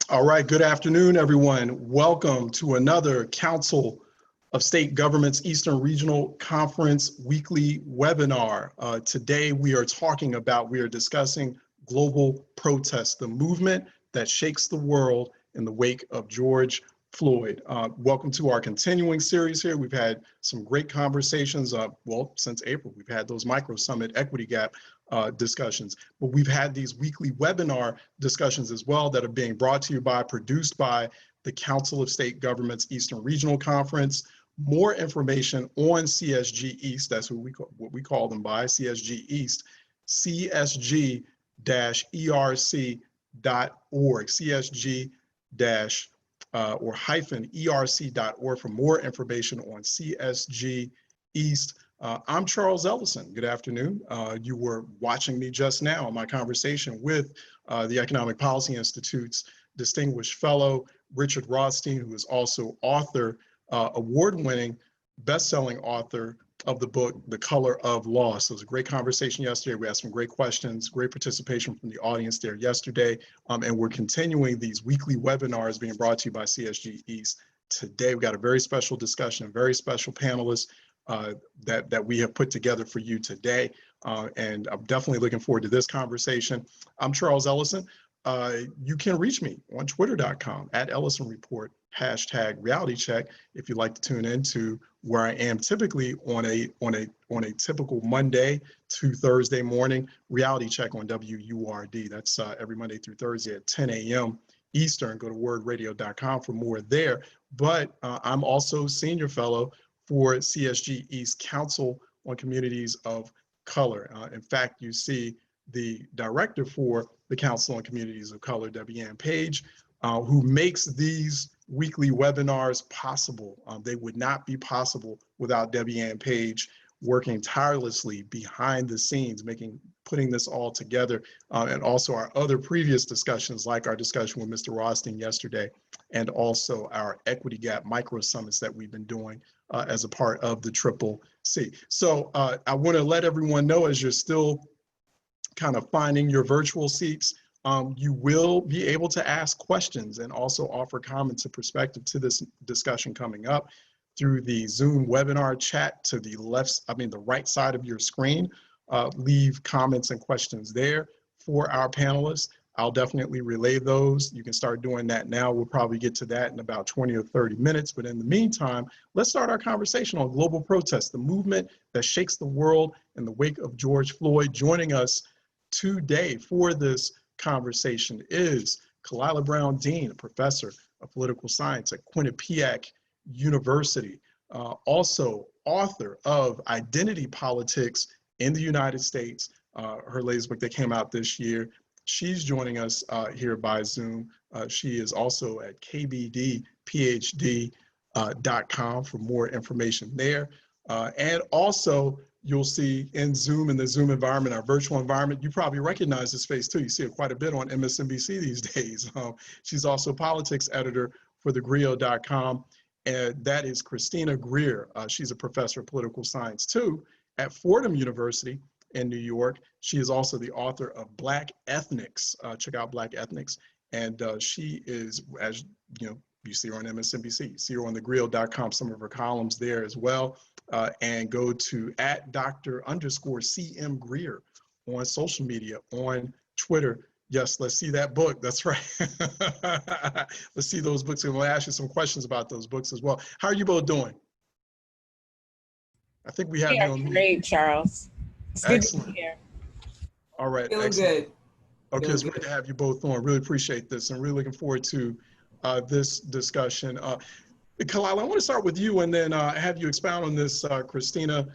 All right, good afternoon, everyone. Welcome to another Council of State Governments Eastern Regional Conference weekly webinar. Today we are discussing global protest, the movement that shakes the world in the wake of George Floyd. Welcome to our continuing series here. We've had some great conversations, since April. We've had those micro summit equity gap discussions, but we've had these weekly webinar discussions as well that are being brought to you produced by the Council of State Governments Eastern Regional Conference. More information on CSG East, that's what we call them by, CSG East, csg-erc.org, csg- or -erc.org for more information on CSG East. I'm Charles Ellison. Good afternoon. You were watching me just now in my conversation with the Economic Policy Institute's distinguished fellow, Richard Rothstein, who is also author, award-winning, best-selling author of the book, The Color of Loss. So it was a great conversation yesterday. We had some great questions, great participation from the audience there yesterday. And we're continuing these weekly webinars being brought to you by CSG East. Today, we got a very special discussion, a very special panelist that we have put together for you today. And I'm definitely looking forward to this conversation. I'm Charles Ellison. You can reach me on twitter.com @EllisonReport, #realitycheck, if you'd like to tune into where I am typically on a typical Monday to Thursday morning reality check on WURD. That's every Monday through Thursday at 10 a.m. Eastern. Go to wordradio.com for more there. But I'm also senior fellow for CSG East Council on Communities of Color. In fact, you see the director for the Council on Communities of Color, Debbie-Ann Page, who makes these weekly webinars possible. They would not be possible without Debbie-Ann Page working tirelessly behind the scenes, putting this all together, and also our other previous discussions, like our discussion with Mr. Rothstein yesterday, and also our Equity Gap micro summits that we've been doing as a part of the Triple C. So I want to let everyone know, as you're still kind of finding your virtual seats, you will be able to ask questions and also offer comments and perspective to this discussion coming up through the Zoom webinar chat to the the right side of your screen. Leave comments and questions there for our panelists. I'll definitely relay those. You can start doing that now. We'll probably get to that in about 20 or 30 minutes. But in the meantime, let's start our conversation on global protest, the movement that shakes the world in the wake of George Floyd. Joining us today for this conversation is Khalilah Brown Dean, a professor of political science at Quinnipiac University, also author of Identity Politics in the United States, her latest book that came out this year. She's joining us here by Zoom. She is also at kbdphd.com for more information there. And also, you'll see in Zoom, in the Zoom environment, our virtual environment, you probably recognize this face too. You see it quite a bit on MSNBC these days. She's also politics editor for thegrio.com. And that is Christina Greer. She's a professor of political science too at Fordham University in New York. She is also the author of Black Ethnics. Check out Black Ethnics. And she is, as you know, you see her on MSNBC, you see her on thegrio.com, some of her columns there as well. And go to @Dr_CM Greer on social media, on Twitter. Yes, let's see that book. That's right. Let's see those books. And we'll ask you some questions about those books as well. How are you both doing? I think we have you on mute. Great, Charles. It's excellent. Good to be here. All right. Feeling excellent. good. Okay, it's great to have you both on. Really appreciate this and really looking forward to this discussion. Khalilah, I want to start with you and then have you expound on this, Christina.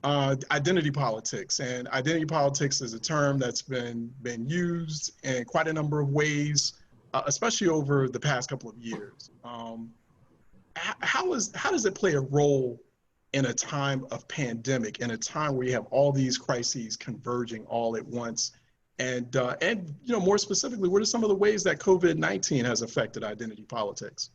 Identity politics. And identity politics is a term that's been used in quite a number of ways, especially over the past couple of years. How does it play a role in a time of pandemic, in a time where you have all these crises converging all at once? And you know, more specifically, what are some of the ways that COVID-19 has affected identity politics?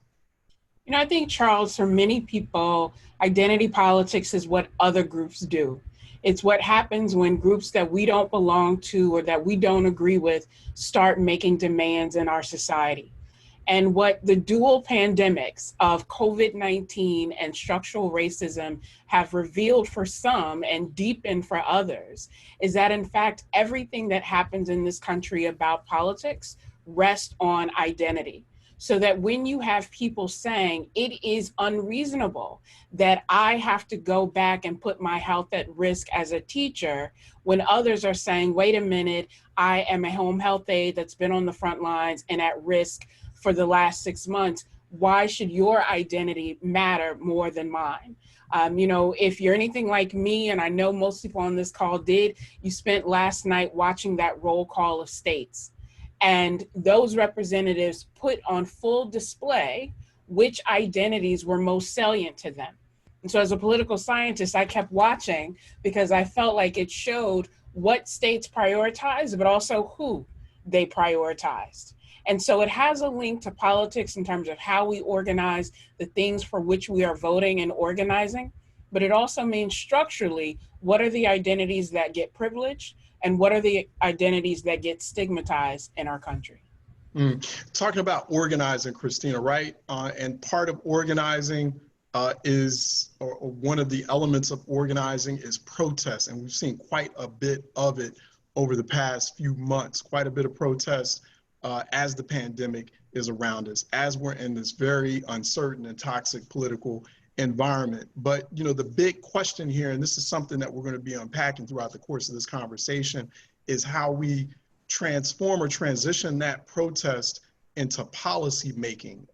You know, I think, Charles, for many people, identity politics is what other groups do. It's what happens when groups that we don't belong to or that we don't agree with start making demands in our society. And what the dual pandemics of COVID-19 and structural racism have revealed for some and deepened for others is that, in fact, everything that happens in this country about politics rests on identity. So that when you have people saying it is unreasonable that I have to go back and put my health at risk as a teacher, when others are saying, wait a minute, I am a home health aide that's been on the front lines and at risk for the last 6 months, why should your identity matter more than mine? If you're anything like me, and I know most people on this call did, you spent last night watching that roll call of states. And those representatives put on full display which identities were most salient to them. And so as a political scientist, I kept watching because I felt like it showed what states prioritized, but also who they prioritized. And so it has a link to politics in terms of how we organize the things for which we are voting and organizing, but it also means structurally, what are the identities that get privileged and what are the identities that get stigmatized in our country? Talking about organizing, Christina, right? And part of organizing or one of the elements of organizing is protest. And we've seen quite a bit of it over the past few months, quite a bit of protest as the pandemic is around us, as we're in this very uncertain and toxic political environment. But, the big question here, and this is something that we're going to be unpacking throughout the course of this conversation, is how we transform or transition that protest into policy making.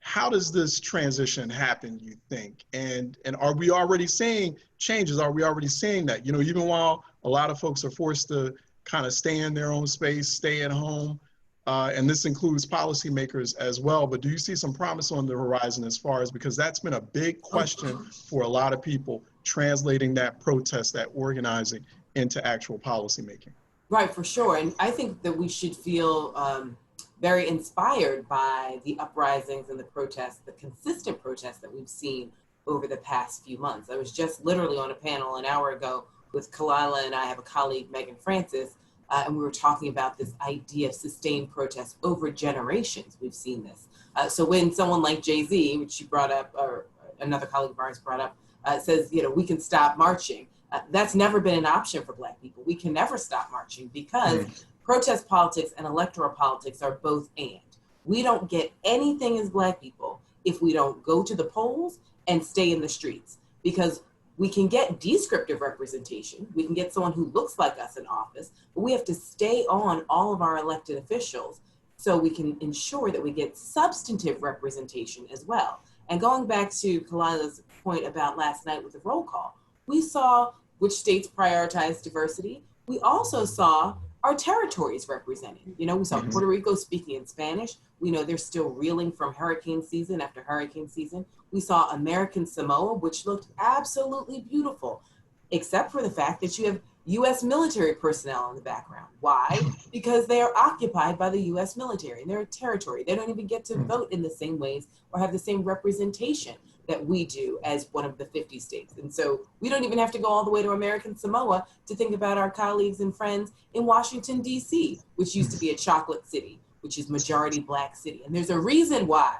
How does this transition happen, you think? And are we already seeing changes? Are we already seeing that? Even while a lot of folks are forced to kind of stay in their own space, stay at home, and this includes policymakers as well, but do you see some promise on the horizon as far as, because that's been a big question for a lot of people, translating that protest, that organizing into actual policymaking? Right, for sure. And I think that we should feel very inspired by the uprisings and the protests, the consistent protests that we've seen over the past few months. I was just literally on a panel an hour ago with Khalilah, and I have a colleague, Megan Francis, and we were talking about this idea of sustained protest over generations. We've seen this. So when someone like Jay-Z, which she brought up, or another colleague of ours brought up, says, we can stop marching, that's never been an option for Black people. We can never stop marching because protest politics and electoral politics are both and. We don't get anything as Black people if we don't go to the polls and stay in the streets, because we can get descriptive representation. We can get someone who looks like us in office, but we have to stay on all of our elected officials so we can ensure that we get substantive representation as well. And going back to Khalilah's point about last night with the roll call, we saw which states prioritize diversity. We also saw our territories represented. We saw Puerto Rico speaking in Spanish. We know they're still reeling from hurricane season after hurricane season. We saw American Samoa, which looked absolutely beautiful, except for the fact that you have U.S. military personnel in the background. Why? Because they are occupied by the U.S. military and they're a territory. They don't even get to vote in the same ways or have the same representation that we do as one of the 50 states. And so we don't even have to go all the way to American Samoa to think about our colleagues and friends in Washington, D.C., which used to be a chocolate city, which is majority Black city. And there's a reason why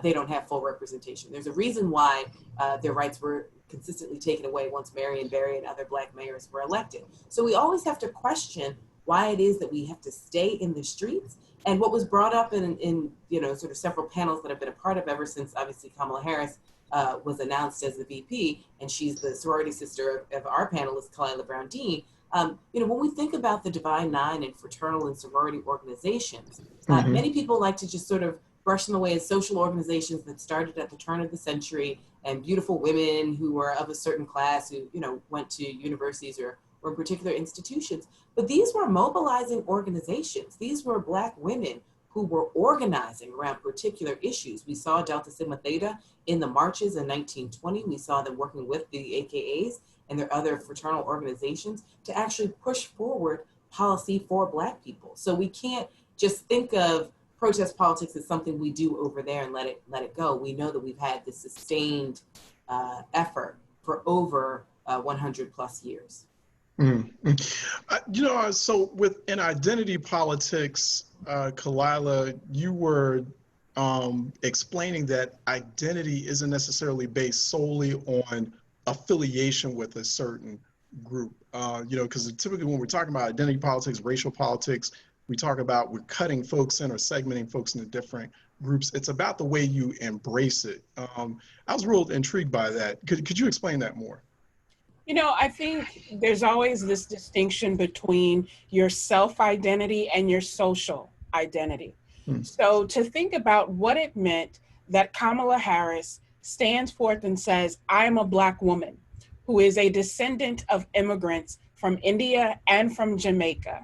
they don't have full representation. There's a reason why their rights were consistently taken away once Marion Barry and other Black mayors were elected. So we always have to question why it is that we have to stay in the streets. And what was brought up in sort of several panels that I've been a part of ever since obviously Kamala Harris was announced as the VP, and she's the sorority sister of our panelist, Khalilah Brown-Dean. When we think about the Divine Nine and fraternal and sorority organizations, many people like to just sort of brush them away as social organizations that started at the turn of the century and beautiful women who were of a certain class who, went to universities or in particular institutions. But these were mobilizing organizations. These were Black women who were organizing around particular issues. We saw Delta Sigma Theta in the marches in 1920. We saw them working with the AKAs and their other fraternal organizations to actually push forward policy for Black people. So we can't just think of protest politics as something we do over there and let it go. We know that we've had this sustained effort for over 100 plus years. So within identity politics, Khalilah, you were explaining that identity isn't necessarily based solely on affiliation with a certain group. Because typically when we're talking about identity politics, racial politics, we talk about we're cutting folks in or segmenting folks into different groups. It's about the way you embrace it. I was real intrigued by that. Could you explain that more? I think there's always this distinction between your self-identity and your social identity. So to think about what it meant that Kamala Harris stands forth and says, I am a Black woman who is a descendant of immigrants from India and from Jamaica.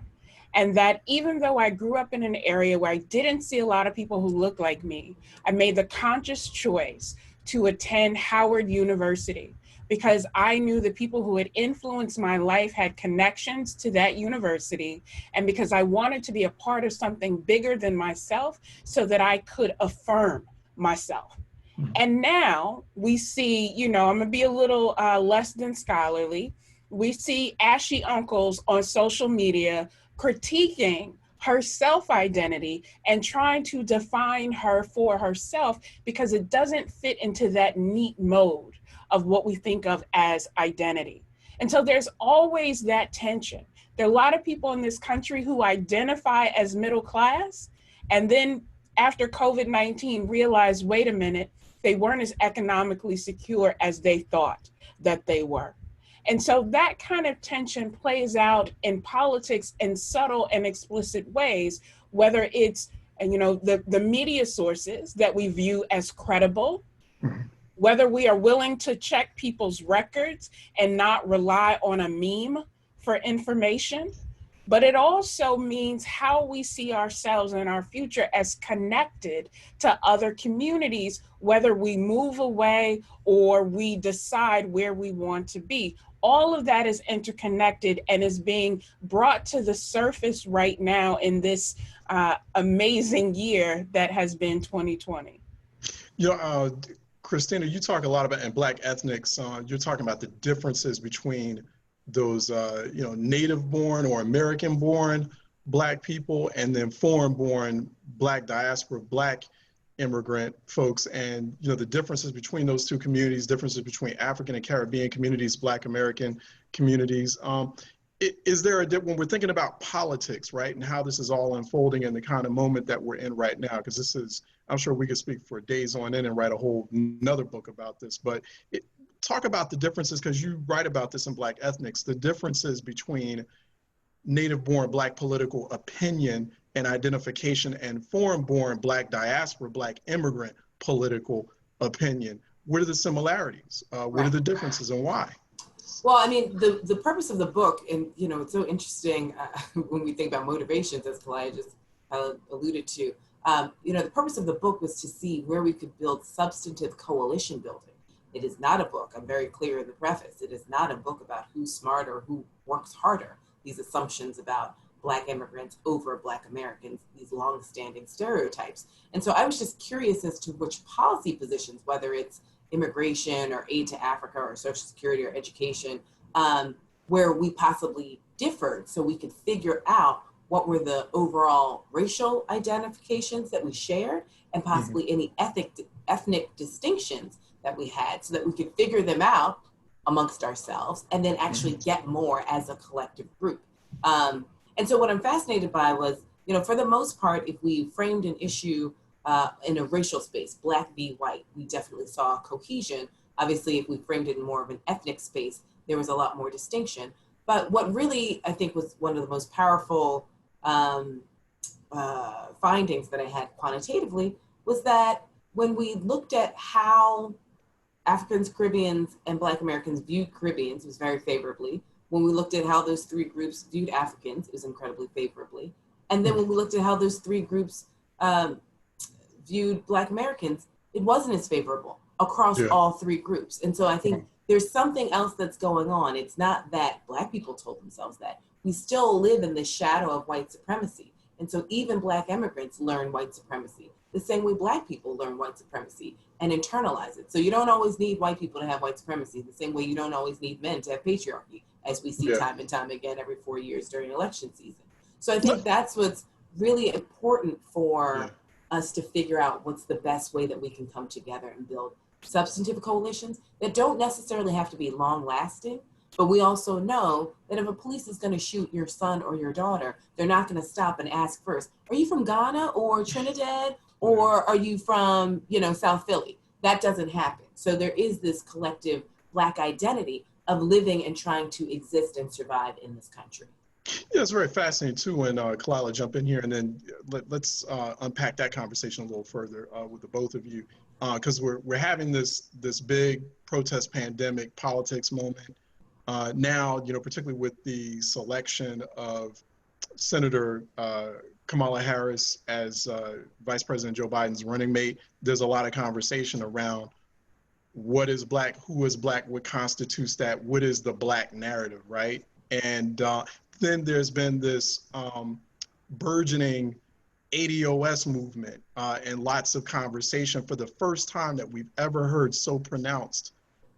And that even though I grew up in an area where I didn't see a lot of people who looked like me, I made the conscious choice to attend Howard University because I knew the people who had influenced my life had connections to that university, and because I wanted to be a part of something bigger than myself so that I could affirm myself. And now we see, I'm gonna be a little less than scholarly, we see ashy uncles on social media critiquing her self-identity and trying to define her for herself because it doesn't fit into that neat mode of what we think of as identity. And so there's always that tension. There are a lot of people in this country who identify as middle class, and then after COVID-19 realized, wait a minute, they weren't as economically secure as they thought that they were. And so that kind of tension plays out in politics in subtle and explicit ways, whether it's, the media sources that we view as credible, whether we are willing to check people's records and not rely on a meme for information. But it also means how we see ourselves and our future as connected to other communities, whether we move away or we decide where we want to be. All of that is interconnected and is being brought to the surface right now in this amazing year that has been 2020. Christina, you talk a lot about, in Black ethnics, you're talking about the differences between those, native-born or American-born Black people and then foreign-born Black diaspora, Black immigrant folks, and the differences between those two communities, differences between African and Caribbean communities, Black American communities. Is there when we're thinking about politics, right, and how this is all unfolding in the kind of moment that we're in right now, because this is, I'm sure we could speak for days on end and write a whole another book about this, but talk about the differences, because you write about this in Black ethnics, the differences between native-born Black political opinion and identification and foreign-born Black diaspora, Black immigrant political opinion. What are the similarities? What are the differences and why? Well, I mean, the purpose of the book, and it's so interesting when we think about motivations, as Khalilah just alluded to. The purpose of the book was to see where we could build substantive coalition building. It is not a book, I'm very clear in the preface, it is not a book about who's smarter or who works harder. These assumptions about Black immigrants over Black Americans, these long-standing stereotypes. And so I was just curious as to which policy positions, whether it's immigration or aid to Africa or Social Security or education, where we possibly differed, so we could figure out what were the overall racial identifications that we shared and possibly any ethnic distinctions that we had, so that we could figure them out amongst ourselves and then actually get more as a collective group. And so what I'm fascinated by was, for the most part, if we framed an issue in a racial space, Black v. white, we definitely saw cohesion. Obviously, if we framed it in more of an ethnic space, there was a lot more distinction. But what really, I think, was one of the most powerful findings that I had quantitatively was that when we looked at how Africans, Caribbeans, and Black Americans viewed Caribbeans, it was very favorably. When we looked at how those three groups viewed Africans, it was incredibly favorably. And then when we looked at how those three groups viewed Black Americans, it wasn't as favorable across all three groups. And so I think there's something else that's going on. It's not that Black people told themselves that. We still live in the shadow of white supremacy. And so even Black immigrants learn white supremacy, the same way Black people learn white supremacy and internalize it. So you don't always need white people to have white supremacy, the same way you don't always need men to have patriarchy, as we see time and time again every 4 years during election season. So I think that's what's really important for us to figure out what's the best way that we can come together and build substantive coalitions that don't necessarily have to be long lasting. But we also know that if a police is going to shoot your son or your daughter, they're not going to stop and ask first, are you from Ghana or Trinidad, or are you from, South Philly? That doesn't happen. So there is this collective Black identity of living and trying to exist and survive in this country. Yeah, it's very fascinating too when Khalilah jump in here, and then let's unpack that conversation a little further with the both of you, because we're having this big protest pandemic politics moment now, particularly with the selection of Senator Kamala Harris as Vice President Joe Biden's running mate. There's a lot of conversation around what is Black, who is Black, what constitutes that, what is the Black narrative, right? And then there's been this burgeoning ADOS movement and lots of conversation for the first time that we've ever heard so pronounced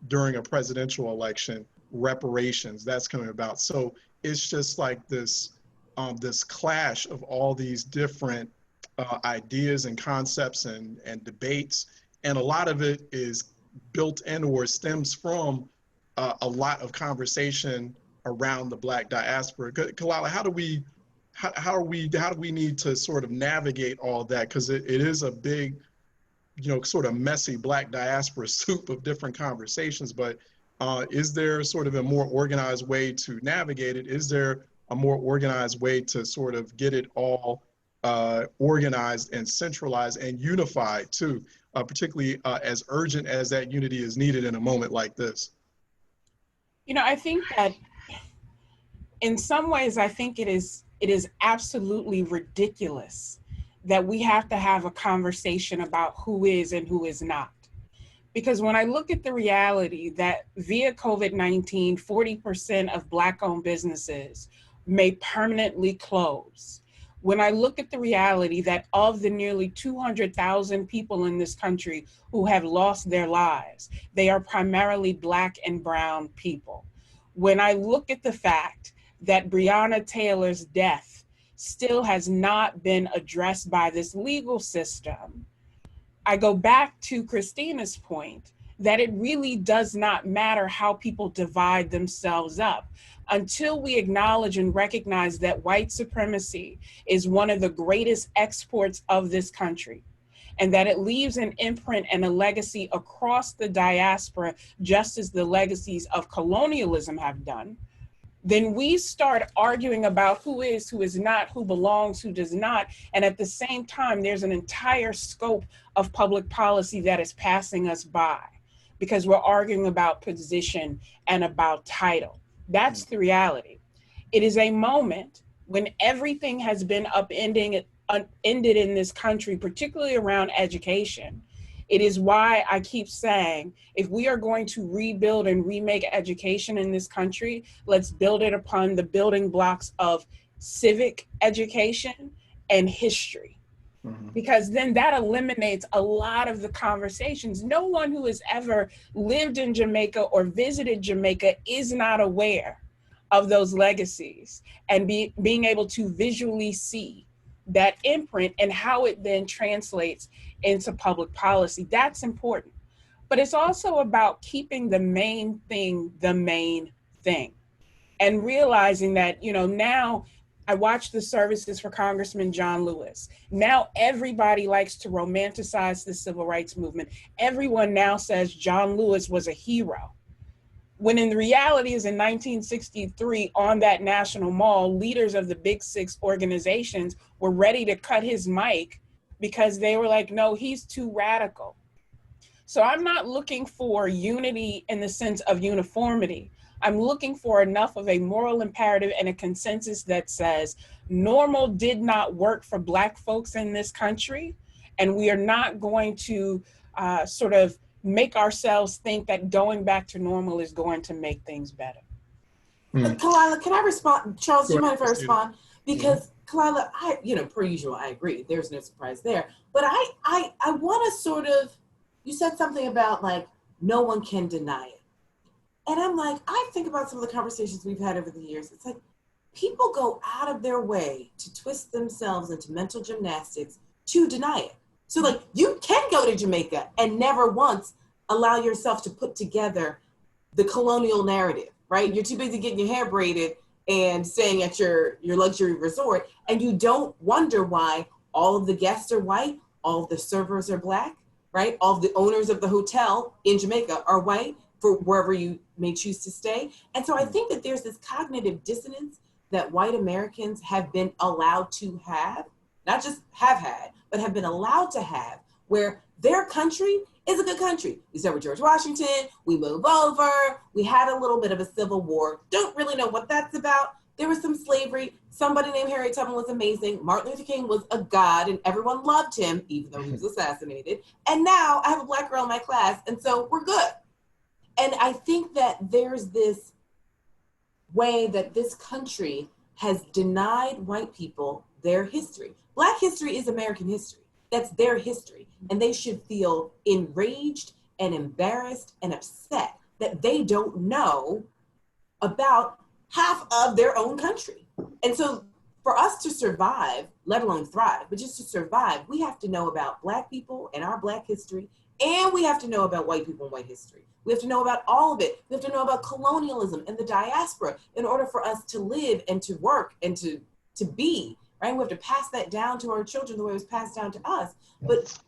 during a presidential election, reparations, that's coming about. So it's just like this clash of all these different ideas and concepts and debates. And a lot of it is built in or stems from a lot of conversation around the Black diaspora. Khalilah, how do we need to sort of navigate all that? Because it is a big, sort of messy Black diaspora soup of different conversations. But is there sort of a more organized way to navigate it? Is there a more organized way to sort of get it all organized and centralized and unified too, particularly as urgent as that unity is needed in a moment like this? I think that in some ways, I think it is absolutely ridiculous that we have to have a conversation about who is and who is not. Because when I look at the reality that via COVID-19, 40% of Black-owned businesses may permanently close. When I look at the reality that of the nearly 200,000 people in this country who have lost their lives, they are primarily Black and brown people. When I look at the fact that Breonna Taylor's death still has not been addressed by this legal system, I go back to Christina's point that it really does not matter how people divide themselves up until we acknowledge and recognize that white supremacy is one of the greatest exports of this country, and that it leaves an imprint and a legacy across the diaspora, just as the legacies of colonialism have done. Then we start arguing about who is not, who belongs, who does not. And at the same time, there's an entire scope of public policy that is passing us by because we're arguing about position and about title. That's the reality. It is a moment when everything has been ended in this country, particularly around education. It is why I keep saying, if we are going to rebuild and remake education in this country, let's build it upon the building blocks of civic education and history. Mm-hmm. Because then that eliminates a lot of the conversations. No one who has ever lived in Jamaica or visited Jamaica is not aware of those legacies and being able to visually see that imprint and how it then translates into public policy. That's important. But it's also about keeping the main thing, and realizing that, now I watch the services for Congressman John Lewis. Now everybody likes to romanticize the civil rights movement. Everyone now says John Lewis was a hero. When in reality is in 1963 on that National Mall, leaders of the Big Six organizations were ready to cut his mic because they were like, no, he's too radical. So I'm not looking for unity in the sense of uniformity. I'm looking for enough of a moral imperative and a consensus that says normal did not work for Black folks in this country, and we are not going to sort of make ourselves think that going back to normal is going to make things better. Khalilah, can I respond? Charles, do you mind if I respond? Because Khalilah, per usual, I agree. There's no surprise there. But I want to sort of, you said something about like, no one can deny it. And I'm like, I think about some of the conversations we've had over the years. It's like, people go out of their way to twist themselves into mental gymnastics to deny it. So like, you can go to Jamaica and never once allow yourself to put together the colonial narrative, right? You're too busy getting your hair braided and staying at your luxury resort, and you don't wonder why all of the guests are white, all of the servers are Black, right? All of the owners of the hotel in Jamaica are white for wherever you may choose to stay. And so I think that there's this cognitive dissonance that white Americans have been allowed to have, not just have had, but have been allowed to have, where their country is a good country. We started with George Washington, we move over, we had a little bit of a civil war, don't really know what that's about. There was some slavery, somebody named Harriet Tubman was amazing, Martin Luther King was a god and everyone loved him, even though he was assassinated. And now I have a Black girl in my class, and so we're good. And I think that there's this way that this country has denied white people their history. Black history is American history. That's their history. And they should feel enraged and embarrassed and upset that they don't know about half of their own country. And so for us to survive, let alone thrive, but just to survive, we have to know about Black people and our Black history, and we have to know about white people and white history. We have to know about all of it. We have to know about colonialism and the diaspora in order for us to live and to work and to be, right? We have to pass that down to our children the way it was passed down to us. But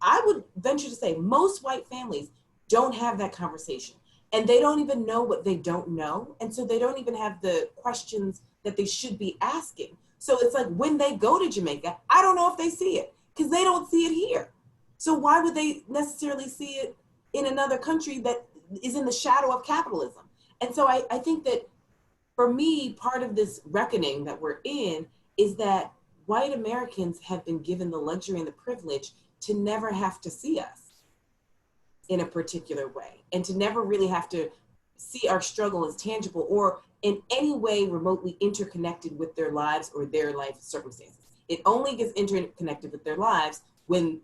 I would venture to say, most white families don't have that conversation. And they don't even know what they don't know. And so they don't even have the questions that they should be asking. So it's like when they go to Jamaica, I don't know if they see it because they don't see it here. So why would they necessarily see it in another country that is in the shadow of capitalism? And so I think that for me, part of this reckoning that we're in is that white Americans have been given the luxury and the privilege to never have to see us in a particular way and to never really have to see our struggle as tangible or in any way remotely interconnected with their lives or their life circumstances. It only gets interconnected with their lives when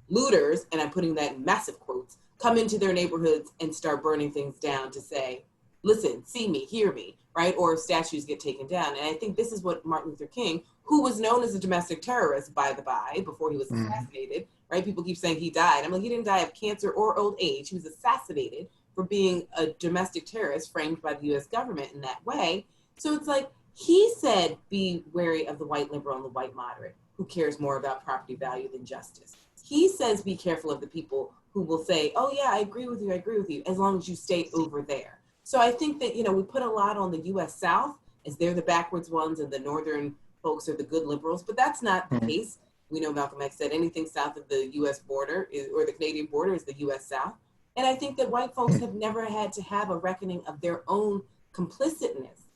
looters, and I'm putting that in massive quotes, come into their neighborhoods and start burning things down to say, listen, see me, hear me, right? Or statues get taken down. And I think this is what Martin Luther King, who was known as a domestic terrorist, by the by, before he was assassinated, right? People keep saying he died. I'm like, he didn't die of cancer or old age. He was assassinated for being a domestic terrorist framed by the US government in that way. So it's like, he said, be wary of the white liberal and the white moderate who cares more about property value than justice. He says, be careful of the people who will say, oh yeah, I agree with you, as long as you stay over there. So I think that, we put a lot on the US South as they're the backwards ones and the Northern folks are the good liberals, but that's not the case. We know Malcolm X said anything south of the US border or the Canadian border is the US South. And I think that white folks have never had to have a reckoning of their own complicitness,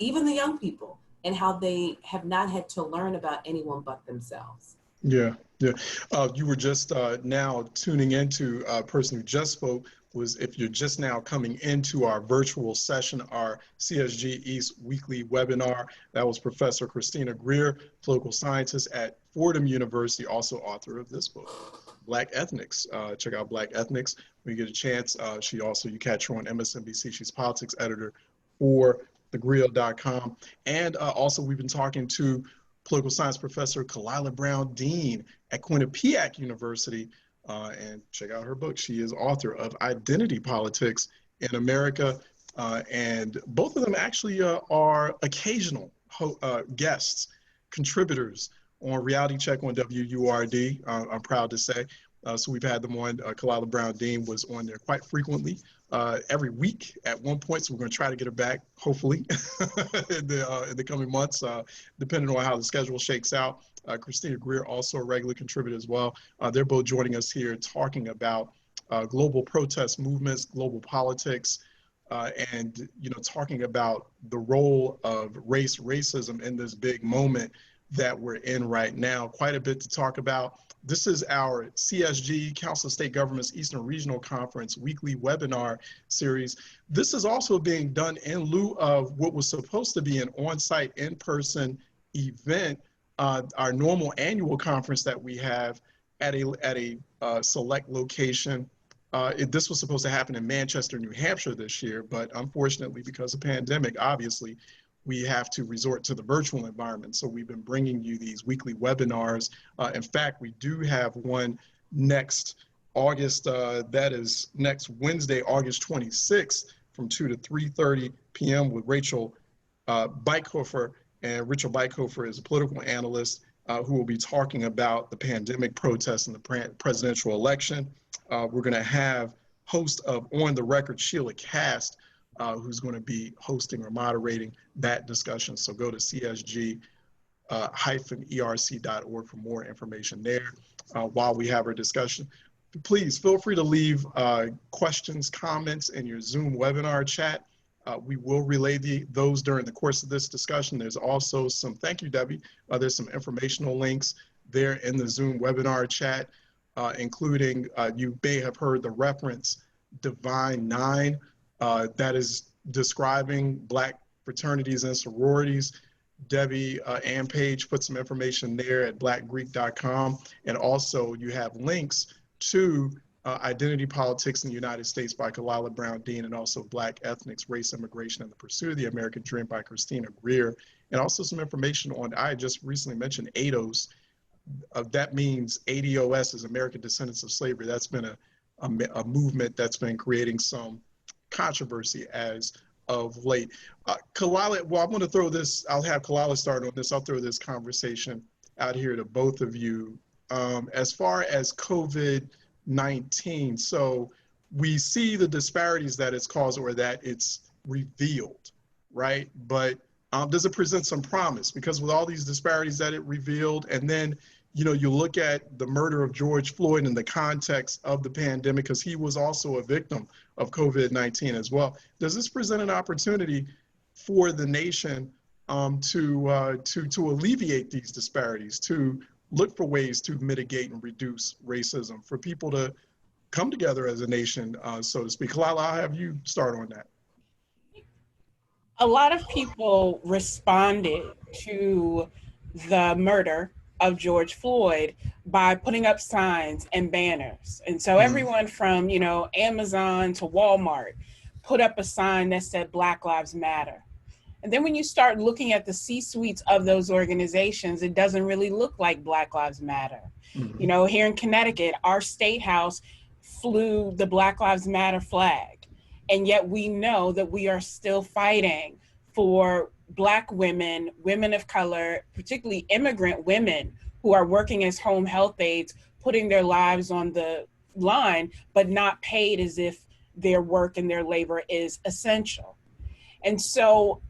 even the young people, and how they have not had to learn about anyone but themselves. Yeah. You were just now tuning into a person who just spoke. Was if you're just now coming into our virtual session, our CSG East weekly webinar. That was Professor Christina Greer, political scientist at Fordham University, also author of this book, Black Ethnics. Check out Black Ethnics when you get a chance. You catch her on MSNBC. She's politics editor for thegrill.com. And also we've been talking to political science professor Khalilah Brown Dean at Quinnipiac University. And check out her book. She is author of Identity Politics in America. And both of them actually are occasional guests, contributors on Reality Check on WURD, I'm proud to say. So we've had them on. Khalilah Brown Dean was on there quite frequently, every week at one point. So we're going to try to get her back, hopefully, in the coming months, depending on how the schedule shakes out. Christina Greer, also a regular contributor as well. They're both joining us here talking about global protest movements, global politics, and talking about the role of racism in this big moment that we're in right now. Quite a bit to talk about. This is our CSG, Council of State Governments Eastern Regional Conference weekly webinar series. This is also being done in lieu of what was supposed to be an on-site, in-person event, our normal annual conference that we have at a select location. This was supposed to happen in Manchester, New Hampshire this year, but unfortunately, because of pandemic, obviously, we have to resort to the virtual environment. So we've been bringing you these weekly webinars. In fact, we do have one next August, that is next Wednesday, August 26th from 2 to 3:30 p.m. with Rachel Beithofer. And Rachel Beithofer is a political analyst who will be talking about the pandemic protests and the presidential election. We're going to have host of On the Record, Sheila Cast, who's going to be hosting or moderating that discussion. So go to CSG-ERC.org for more information there. While we have our discussion, please feel free to leave questions, comments in your Zoom webinar chat. We will relay those during the course of this discussion. There's also some, thank you, Debbie. There's some informational links there in the Zoom webinar chat, including you may have heard the reference Divine Nine, that is describing Black fraternities and sororities. Debbie and Paige put some information there at blackgreek.com. And also you have links to Identity Politics in the United States by Khalilah Brown Dean, and also Black Ethnics, Race, Immigration, and the Pursuit of the American Dream by Christina Greer. And also some information on, I just recently mentioned ADOS. That means ADOS is American Descendants of Slavery. That's been a movement that's been creating some controversy as of late. Khalilah, well, I'm going to throw this, I'll have Khalilah start on this. I'll throw this conversation out here to both of you. As far as COVID-19, so we see the disparities that it's caused or that it's revealed, right? But does it present some promise? Because with all these disparities that it revealed, and then you know, you look at the murder of George Floyd in the context of the pandemic, because he was also a victim of COVID-19 as well. Does this present an opportunity for the nation to alleviate these disparities, to look for ways to mitigate and reduce racism, for people to come together as a nation, so to speak? Khalilah, I'll have you start on that. A lot of people responded to the murder of George Floyd by putting up signs and banners. And so everyone from, you know, Amazon to Walmart put up a sign that said Black Lives Matter. And then when you start looking at the C-suites of those organizations, it doesn't really look like Black Lives Matter. You know, here in Connecticut, our state house flew the Black Lives Matter flag. And yet we know that we are still fighting for Black women, women of color, particularly immigrant women who are working as home health aides, putting their lives on the line, but not paid as if their work and their labor is essential. And so,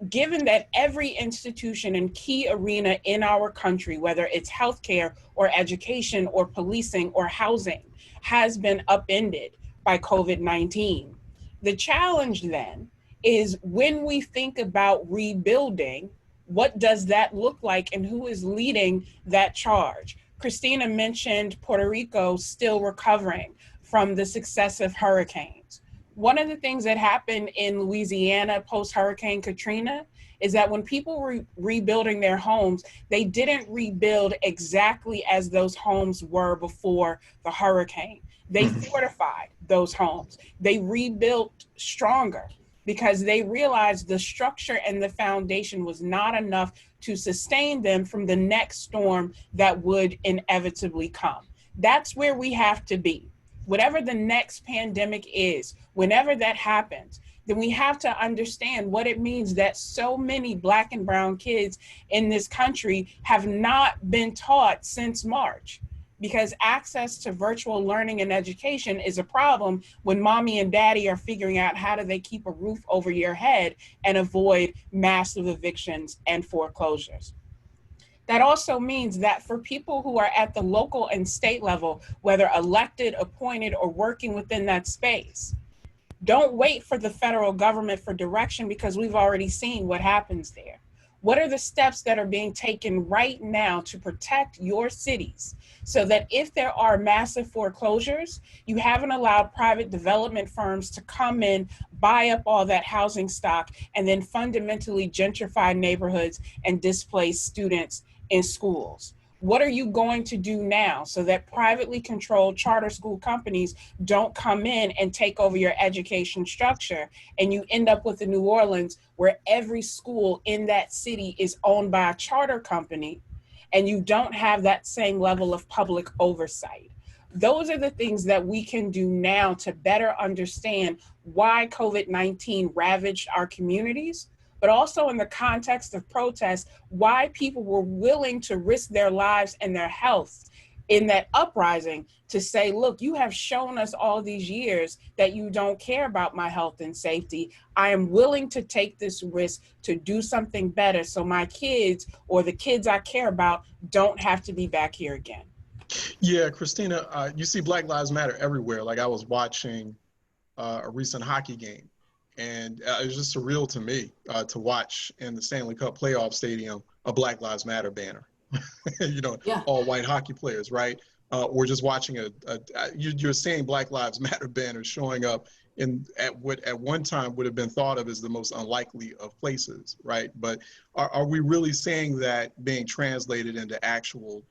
given that every institution and key arena in our country, whether it's healthcare or education or policing or housing, has been upended by COVID-19, the challenge then is, when we think about rebuilding, what does that look like and who is leading that charge? Christina mentioned Puerto Rico still recovering from the successive hurricanes. One of the things that happened in Louisiana post-Hurricane Katrina is that when people were rebuilding their homes, they didn't rebuild exactly as those homes were before the hurricane. They fortified those homes. They rebuilt stronger, because they realized the structure and the foundation was not enough to sustain them from the next storm that would inevitably come. That's where we have to be. Whatever the next pandemic is, whenever that happens, then we have to understand what it means that so many Black and brown kids in this country have not been taught since March. Because access to virtual learning and education is a problem when mommy and daddy are figuring out how do they keep a roof over your head and avoid massive evictions and foreclosures. That also means that for people who are at the local and state level, whether elected, appointed, or working within that space, don't wait for the federal government for direction, because we've already seen what happens there. What are the steps that are being taken right now to protect your cities so that if there are massive foreclosures, you haven't allowed private development firms to come in, buy up all that housing stock, and then fundamentally gentrify neighborhoods and displace students in schools? What are you going to do now so that privately controlled charter school companies don't come in and take over your education structure, and you end up with a New Orleans where every school in that city is owned by a charter company and you don't have that same level of public oversight? Those are the things that we can do now to better understand why COVID-19 ravaged our communities, but also in the context of protests, why people were willing to risk their lives and their health in that uprising to say, look, you have shown us all these years that you don't care about my health and safety. I am willing to take this risk to do something better so my kids or the kids I care about don't have to be back here again. Yeah, Christina, you see Black Lives Matter everywhere. Like I was watching a recent hockey game, and it was just surreal to me to watch in the Stanley Cup playoff stadium a Black Lives Matter banner. Yeah. All white hockey players, right? Or just watching you're seeing Black Lives Matter banners showing up at what at one time would have been thought of as the most unlikely of places, right? But are we really seeing that being translated into actual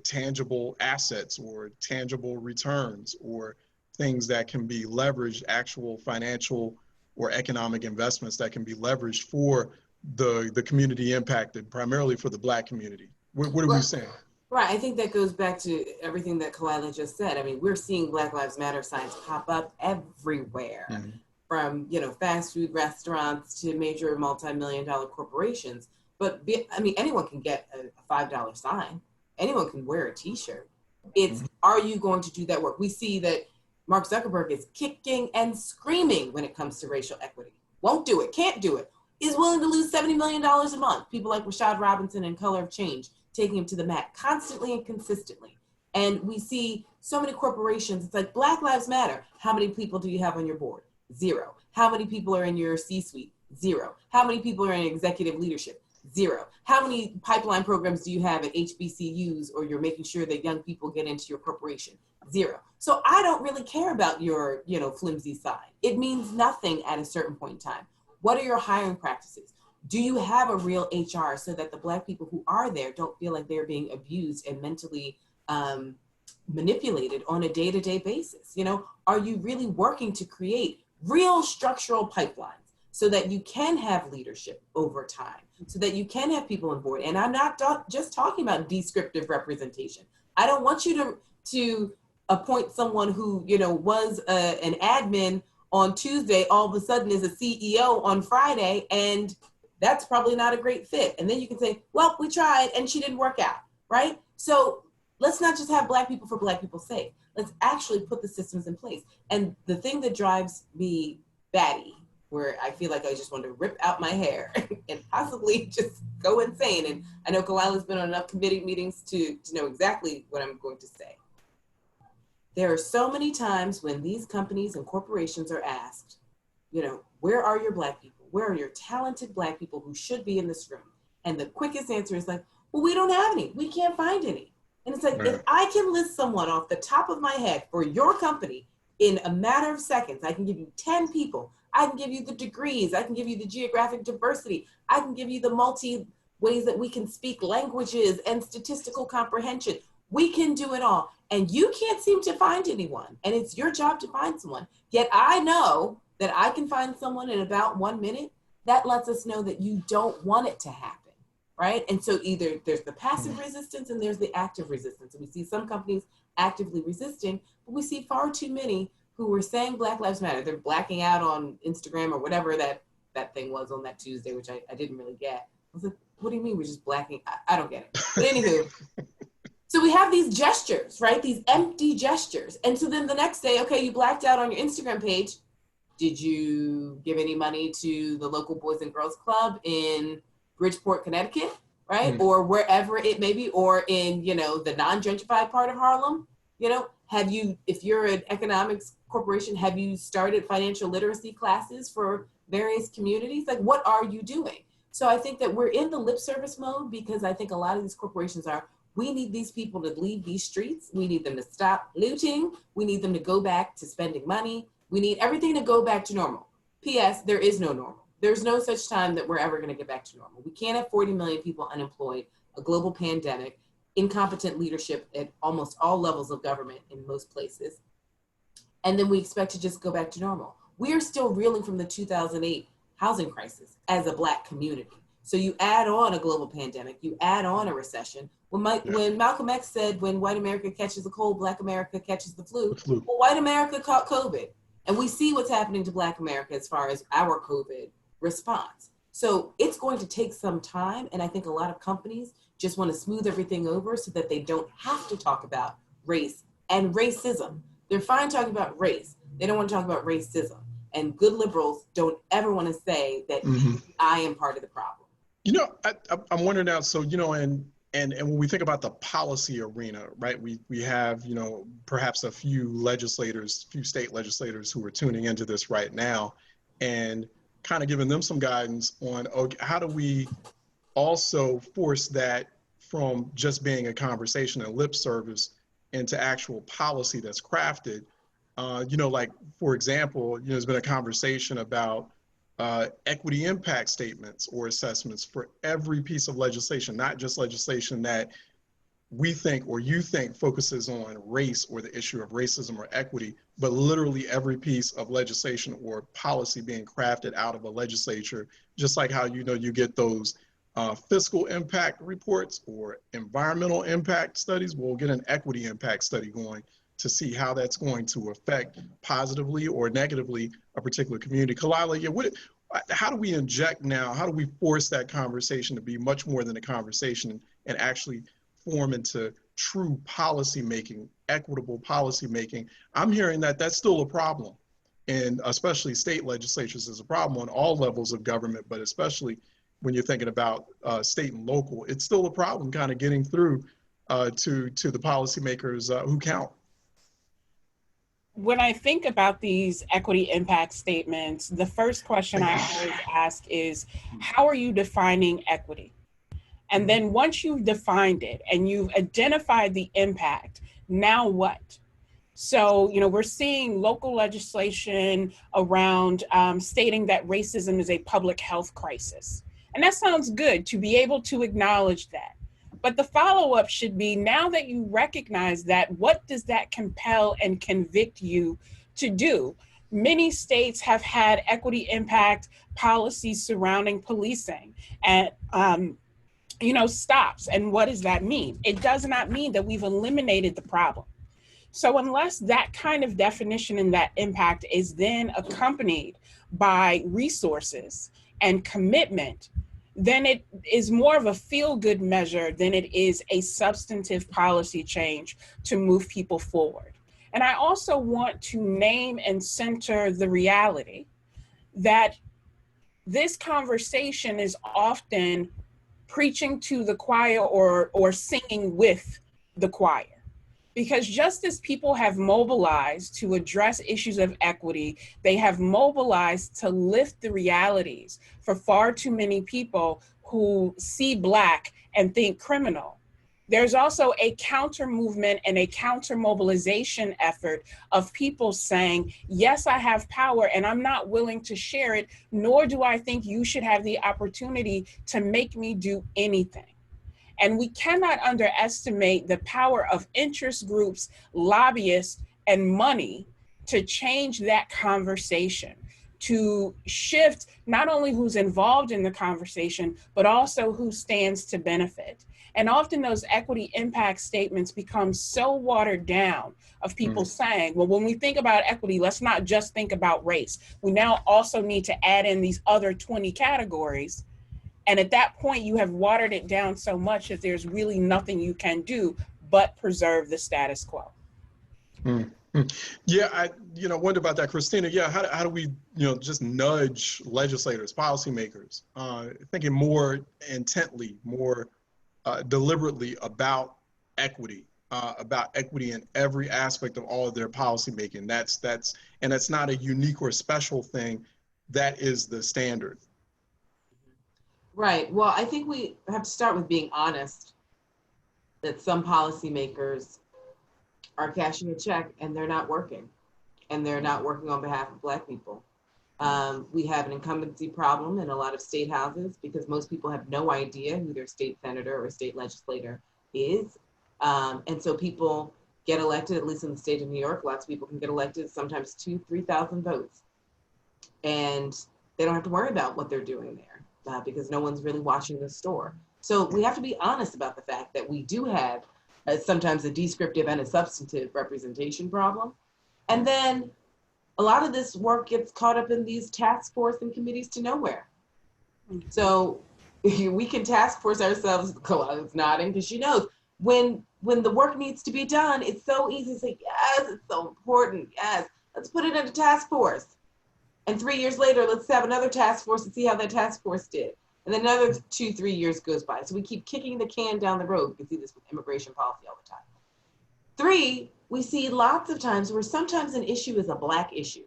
tangible assets or tangible returns or things that can be leveraged, actual financial or economic investments that can be leveraged for the community impacted, primarily for the Black community? What are we saying? Right. I think that goes back to everything that Khalilah just said. I mean, we're seeing Black Lives Matter signs pop up everywhere, from, fast food restaurants to major multi-million-dollar corporations. But anyone can get a $5 sign. Anyone can wear a t-shirt. It's, are you going to do that work? We see that Mark Zuckerberg is kicking and screaming when it comes to racial equity. Won't do it, can't do it. Is willing to lose $70 million a month. People like Rashad Robinson and Color of Change taking him to the mat constantly and consistently. And we see so many corporations, it's like Black Lives Matter. How many people do you have on your board? 0. How many people are in your C-suite? 0. How many people are in executive leadership? 0. How many pipeline programs do you have at HBCUs, or you're making sure that young people get into your corporation? 0. So I don't really care about your, flimsy sign. It means nothing at a certain point in time. What are your hiring practices? Do you have a real HR so that the Black people who are there don't feel like they're being abused and mentally manipulated on a day-to-day basis? Are you really working to create real structural pipelines so that you can have leadership over time, so that you can have people on board? And I'm not just talking about descriptive representation. I don't want you to appoint someone who, was an admin on Tuesday, all of a sudden is a CEO on Friday, and that's probably not a great fit. And then you can say, well, we tried and she didn't work out, right? So let's not just have Black people for Black people's sake. Let's actually put the systems in place. And the thing that drives me batty, where I feel like I just want to rip out my hair and possibly just go insane. And I know Khalilah's been on enough committee meetings to know exactly what I'm going to say. There are so many times when these companies and corporations are asked, where are your Black people? Where are your talented Black people who should be in this room? And the quickest answer is like, well, we don't have any. We can't find any. And it's like, if I can list someone off the top of my head for your company in a matter of seconds, I can give you 10 people. I can give you the degrees. I can give you the geographic diversity. I can give you the multi ways that we can speak languages and statistical comprehension. We can do it all. And you can't seem to find anyone. And it's your job to find someone. Yet I know that I can find someone in about 1 minute. That lets us know that you don't want it to happen, right? And so either there's the passive resistance and there's the active resistance. And we see some companies actively resisting, but we see far too many who were saying Black Lives Matter. They're blacking out on Instagram or whatever that thing was on that Tuesday, which I didn't really get. I was like, what do you mean we're just blacking? I don't get it. But anywho, so we have these gestures, right? These empty gestures. And so then the next day, okay, you blacked out on your Instagram page. Did you give any money to the local Boys and Girls Club in Bridgeport, Connecticut, right? Or wherever it may be, or in, the non-gentrified part of Harlem? Have you, if you're an economics corporation, have you started financial literacy classes for various communities? Like, what are you doing? So I think that we're in the lip service mode because I think a lot of these corporations we need these people to leave these streets. We need them to stop looting. We need them to go back to spending money. We need everything to go back to normal. P.S. There is no normal. There's no such time that we're ever going to get back to normal. We can't have 40 million people unemployed, a global pandemic, incompetent leadership at almost all levels of government in most places. And then we expect to just go back to normal. We are still reeling from the 2008 housing crisis as a Black community. So you add on a global pandemic, you add on a recession. When Malcolm X said, when white America catches a cold, Black America catches the flu. Well, white America caught COVID. And we see what's happening to Black America as far as our COVID response. So it's going to take some time. And I think a lot of companies just want to smooth everything over so that they don't have to talk about race and racism. They're fine talking about race. They don't want to talk about racism. And good liberals don't ever want to say that I am part of the problem. You know, I'm wondering now, so, you know, and when we think about the policy arena, right, we have, you know, perhaps a few state legislators who are tuning into this right now and kind of giving them some guidance on, okay, how do we also force that from just being a conversation and lip service into actual policy that's crafted. You know, like, for example, you know, there's been a conversation about equity impact statements or assessments for every piece of legislation, not just legislation that we think or you think focuses on race or the issue of racism or equity, but literally every piece of legislation or policy being crafted out of a legislature, just like how, you know, you get those fiscal impact reports or environmental impact studies. We'll get an equity impact study going to see how that's going to affect positively or negatively a particular community. Khalilah, yeah, how do we inject now? How do we force that conversation to be much more than a conversation and actually form into true policy making, equitable policy making? I'm hearing that that's still a problem, and especially state legislatures is a problem on all levels of government, but especially when you're thinking about state and local, it's still a problem kind of getting through to the policymakers who count. When I think about these equity impact statements, the first question I always ask is, how are you defining equity? And then once you've defined it and you've identified the impact, now what? So, you know, we're seeing local legislation around stating that racism is a public health crisis. And that sounds good to be able to acknowledge that. But the follow-up should be, now that you recognize that, what does that compel and convict you to do? Many states have had equity impact policies surrounding policing and, you know, stops. And what does that mean? It does not mean that we've eliminated the problem. So unless that kind of definition and that impact is then accompanied by resources and commitment, then it is more of a feel-good measure than it is a substantive policy change to move people forward. And I also want to name and center the reality that this conversation is often preaching to the choir or singing with the choir. Because just as people have mobilized to address issues of equity, they have mobilized to lift the realities for far too many people who see Black and think criminal. There's also a counter movement and a counter mobilization effort of people saying, yes, I have power and I'm not willing to share it, nor do I think you should have the opportunity to make me do anything. And we cannot underestimate the power of interest groups, lobbyists, and money to change that conversation, to shift not only who's involved in the conversation, but also who stands to benefit. And often those equity impact statements become so watered down of people saying, well, when we think about equity, let's not just think about race. We now also need to add in these other 20 categories. And at that point, you have watered it down so much that there's really nothing you can do but preserve the status quo. Yeah, I wonder about that, Christina. Yeah, how do we just nudge legislators, policymakers, thinking more intently, more deliberately about equity in every aspect of all of their policymaking. That's not a unique or special thing. That is the standard. Right. Well, I think we have to start with being honest that some policymakers are cashing a check and they're not working, and they're not working on behalf of Black people. We have an incumbency problem in a lot of state houses because most people have no idea who their state senator or state legislator is. And so people get elected, at least in the state of New York, lots of people can get elected, sometimes 2,000, 3,000 votes. And they don't have to worry about what they're doing there because no one's really watching the store. So we have to be honest about the fact that we do have sometimes a descriptive and a substantive representation problem. And then a lot of this work gets caught up in these task force and committees to nowhere. So we can task force ourselves, Khalilah's nodding because she knows when the work needs to be done, it's so easy to say, yes, it's so important, yes, let's put it in a task force. And 3 years later, let's have another task force and see how that task force did. And then another 2-3 years goes by. So we keep kicking the can down the road. You can see this with immigration policy all the time. 3, we see lots of times where sometimes an issue is a Black issue.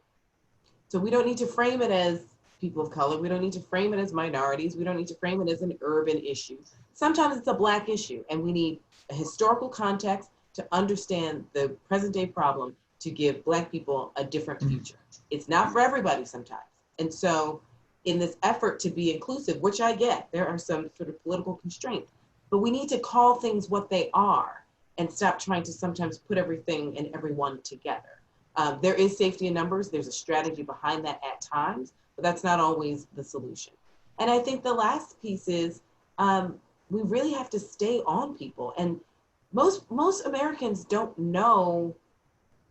So we don't need to frame it as people of color. We don't need to frame it as minorities. We don't need to frame it as an urban issue. Sometimes it's a Black issue, and we need a historical context to understand the present day problem to give Black people a different future. It's not for everybody sometimes. And so in this effort to be inclusive, which I get, there are some sort of political constraints, but we need to call things what they are and stop trying to sometimes put everything and everyone together. There is safety in numbers. There's a strategy behind that at times, but that's not always the solution. And I think the last piece is we really have to stay on people. And most Americans don't know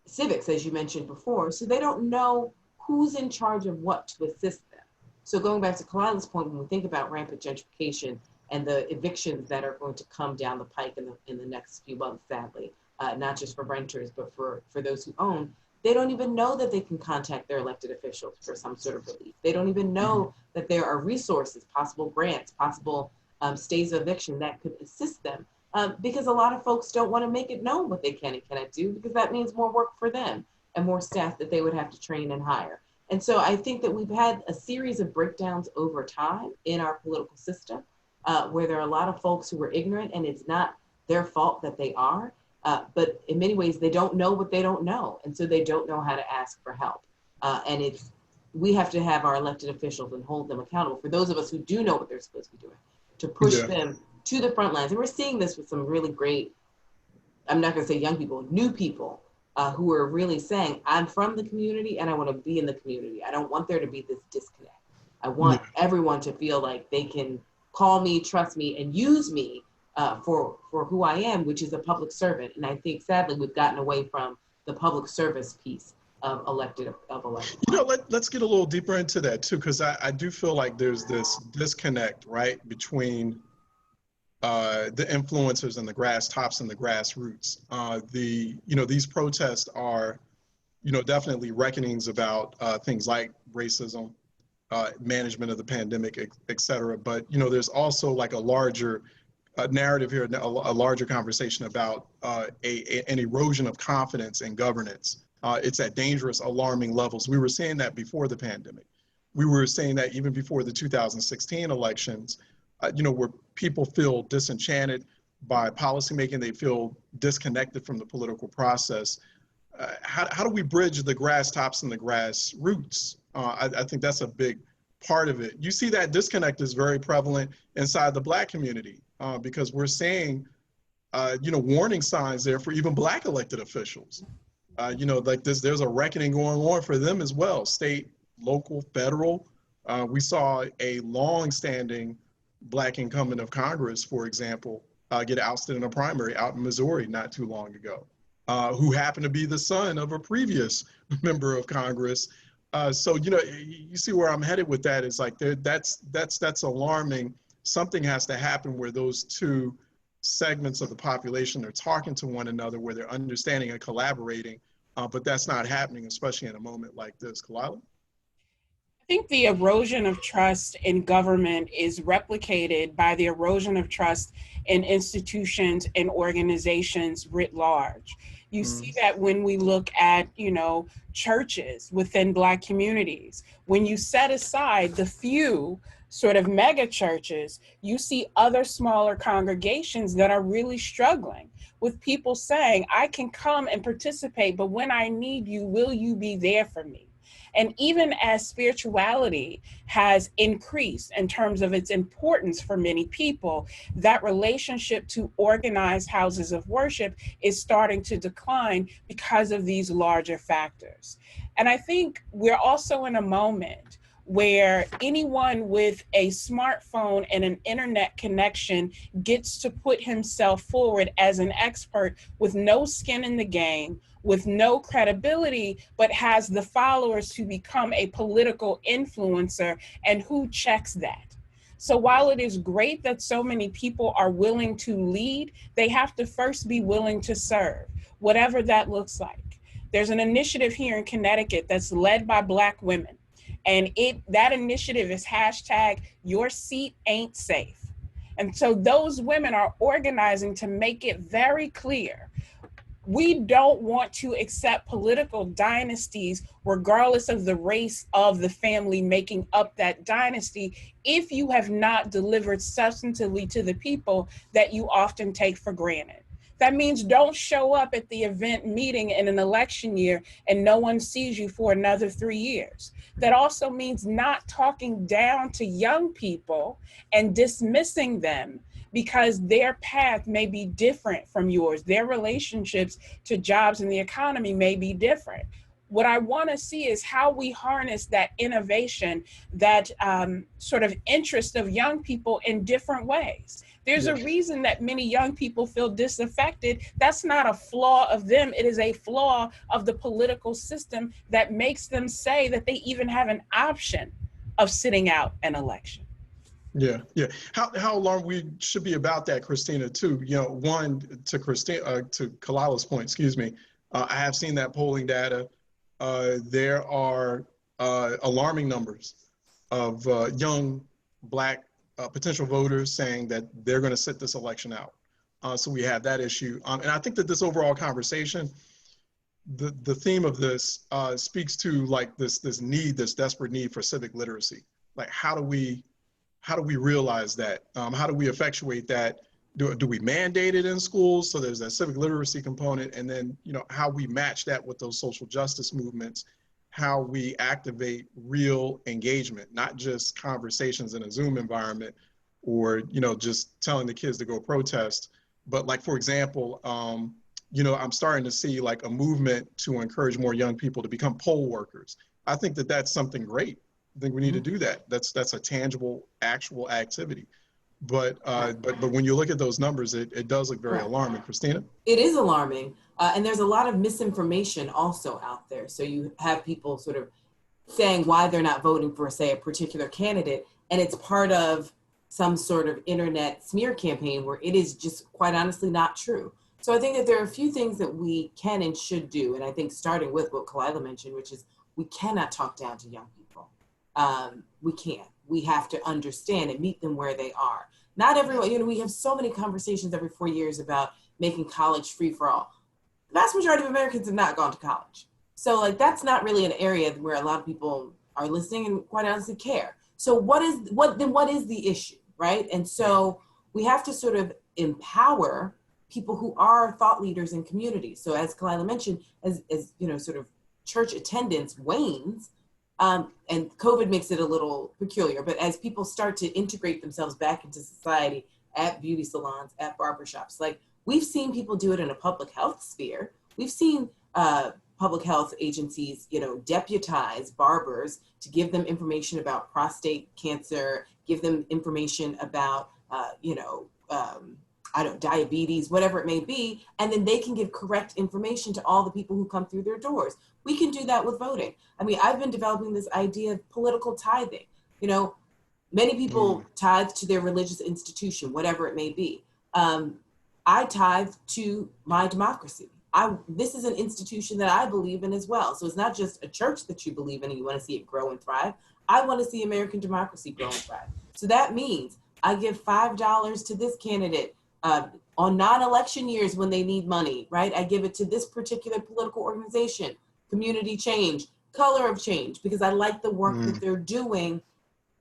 civics, as you mentioned before, so they don't know who's in charge of what to assist them. So going back to Khalilah's point, when we think about rampant gentrification and the evictions that are going to come down the pike in the next few months, sadly, not just for renters, but for those who own, they don't even know that they can contact their elected officials for some sort of relief. They don't even know that there are resources, possible grants, possible stays of eviction that could assist them. Because a lot of folks don't want to make it known what they can and cannot do, because that means more work for them and more staff that they would have to train and hire. And so I think that we've had a series of breakdowns over time in our political system where there are a lot of folks who are ignorant, and it's not their fault that they are, but in many ways they don't know what they don't know. And so they don't know how to ask for help. And we have to have our elected officials and hold them accountable for those of us who do know what they're supposed to be doing, to push them to the front lines. And we're seeing this with some really great, I'm not gonna say young people, new people who are really saying, I'm from the community and I wanna be in the community. I don't want there to be this disconnect. I want everyone to feel like they can call me, trust me, and use me for who I am, which is a public servant. And I think sadly, we've gotten away from the public service piece of elected. You know, let's get a little deeper into that too, because I do feel like there's this disconnect, right, between the influencers and the grass tops and the grassroots. These protests are, definitely reckonings about things like racism, management of the pandemic, et cetera. But, there's also like a larger narrative here, a larger conversation about an erosion of confidence in governance. It's at dangerous, alarming levels. We were seeing that before the pandemic. We were saying that even before the 2016 elections, where people feel disenchanted by policymaking, they feel disconnected from the political process. How do we bridge the grass tops and the grassroots? I think that's a big part of it. You see that disconnect is very prevalent inside the Black community because we're seeing, warning signs there for even Black elected officials. Like there's a reckoning going on for them as well, state, local, federal. We saw a long-standing Black incumbent of Congress, for example, get ousted in a primary out in Missouri not too long ago, who happened to be the son of a previous member of Congress. So, you see where I'm headed with that is like that's alarming. Something has to happen where those two segments of the population are talking to one another, where they're understanding and collaborating, but that's not happening, especially in a moment like this. Khalilah? I think the erosion of trust in government is replicated by the erosion of trust in institutions and organizations writ large. You see that when we look at, churches within Black communities. When you set aside the few sort of mega churches, you see other smaller congregations that are really struggling with people saying, I can come and participate, but when I need you, will you be there for me? And even as spirituality has increased in terms of its importance for many people, that relationship to organized houses of worship is starting to decline because of these larger factors. And I think we're also in a moment where anyone with a smartphone and an internet connection gets to put himself forward as an expert with no skin in the game, with no credibility, but has the followers to become a political influencer, and who checks that? So while it is great that so many people are willing to lead, they have to first be willing to serve, whatever that looks like. There's an initiative here in Connecticut that's led by Black women. And that initiative is hashtag Your Seat Ain't Safe. And so those women are organizing to make it very clear, we don't want to accept political dynasties, regardless of the race of the family making up that dynasty, if you have not delivered substantively to the people that you often take for granted. That means don't show up at the event meeting in an election year and no one sees you for another 3 years. That also means not talking down to young people and dismissing them because their path may be different from yours. Their relationships to jobs and the economy may be different. What I want to see is how we harness that innovation, that sort of interest of young people in different ways. There's a reason that many young people feel disaffected. That's not a flaw of them. It is a flaw of the political system that makes them say that they even have an option of sitting out an election. Yeah. How alarmed we should be about that, Christina, too. You know, one, to Khalilah's point, excuse me, I have seen that polling data. There are alarming numbers of young Black potential voters saying that they're going to sit this election out. So we have that issue. And I think that this overall conversation, the theme of this speaks to like this desperate need for civic literacy. Like, how do we realize that? How do we effectuate that? Do we mandate it in schools? So there's that civic literacy component, and then, you know, how we match that with those social justice movements, how we activate real engagement, not just conversations in a Zoom environment or, you know, just telling the kids to go protest. But like, for example, you know, I'm starting to see like a movement to encourage more young people to become poll workers. I think that that's something great. I think we need to do that. That's a tangible, actual activity. But when you look at those numbers, it does look very alarming. Christina? It is alarming. And there's a lot of misinformation also out there. So you have people sort of saying why they're not voting for, say, a particular candidate, and it's part of some sort of internet smear campaign where it is just quite honestly not true. So I think that there are a few things that we can and should do. And I think starting with what Khalilah mentioned, which is we cannot talk down to young people. We can't. We have to understand and meet them where they are. Not everyone, you know, we have so many conversations every 4 years about making college free for all. The vast majority of Americans have not gone to college. So like, that's not really an area where a lot of people are listening and quite honestly care. So what is the issue, right? And so we have to sort of empower people who are thought leaders in communities. So as Khalilah mentioned, as you know, sort of church attendance wanes, and COVID makes it a little peculiar, but as people start to integrate themselves back into society at beauty salons, at barbershops, like we've seen people do it in a public health sphere. We've seen public health agencies, you know, deputize barbers to give them information about prostate cancer, give them information about, diabetes, whatever it may be, and then they can give correct information to all the people who come through their doors. We can do that with voting. I mean, I've been developing this idea of political tithing. You know, many people tithe to their religious institution, whatever it may be. I tithe to my democracy. This is an institution that I believe in as well. So it's not just a church that you believe in and you want to see it grow and thrive. I want to see American democracy grow and thrive. So that means I give $5 to this candidate on non-election years when they need money, right? I give it to this particular political organization, community change, color of change, because I like the work that they're doing,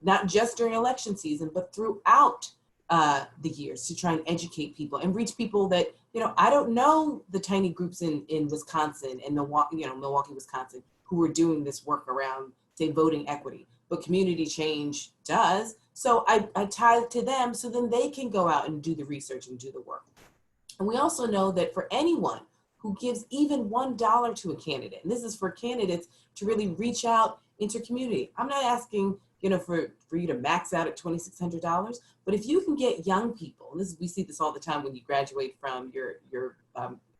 not just during election season, but throughout the years to try and educate people and reach people that, you know, I don't know the tiny groups in Wisconsin and Milwaukee, Wisconsin, who are doing this work around, say, voting equity, but community change does. So I tie it to them so then they can go out and do the research and do the work. And we also know that for anyone who gives even $1 to a candidate, and this is for candidates to really reach out into community. I'm not asking, for you to max out at $2,600, but if you can get young people, and we see this all the time when you graduate from your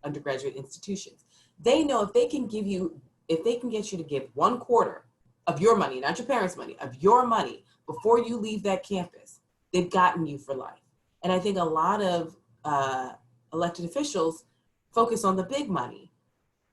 undergraduate institutions, they know if they can get you to give 1/4 of your money, not your parents' money, of your money before you leave that campus, they've gotten you for life. And I think a lot of elected officials focus on the big money,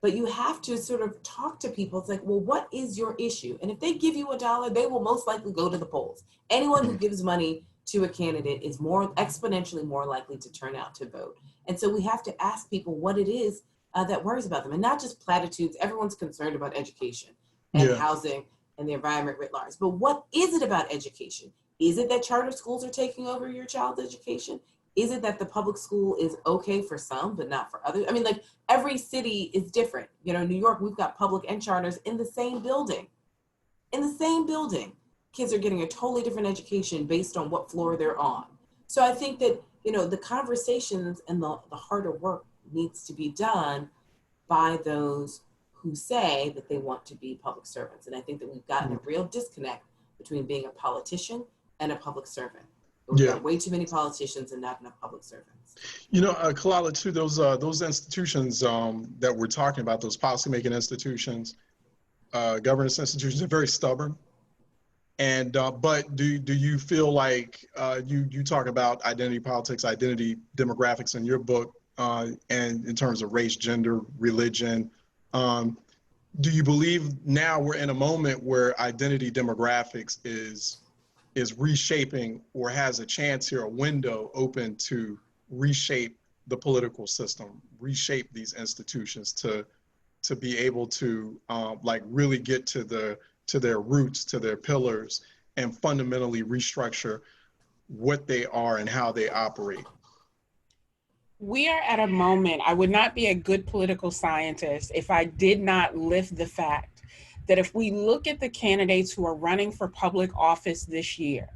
but you have to sort of talk to people. It's like, well, what is your issue? And if they give you $1, they will most likely go to the polls. Anyone who gives money to a candidate is exponentially more likely to turn out to vote. And so we have to ask people what it is that worries about them, and not just platitudes. Everyone's concerned about education and housing and the environment writ large. But what is it about education? Is it that charter schools are taking over your child's education? Is it that the public school is okay for some, but not for others? I mean, like, every city is different. New York, we've got public and charters in the same building. In the same building, kids are getting a totally different education based on what floor they're on. So I think that, the conversations and the harder work needs to be done by those who say that they want to be public servants. And I think that we've gotten a real disconnect between being a politician and a public servant. We've got way too many politicians and not enough public servants. Khalilah, too, those institutions that we're talking about, those policymaking institutions, governance institutions, are very stubborn. And but do you feel like you talk about identity politics, identity demographics in your book, and in terms of race, gender, religion, do you believe now we're in a moment where identity demographics is reshaping, or has a chance here, a window open to reshape the political system, reshape these institutions to be able to really get to their roots, to their pillars, and fundamentally restructure what they are and how they operate? We are at a moment, I would not be a good political scientist if I did not lift the fact that if we look at the candidates who are running for public office this year,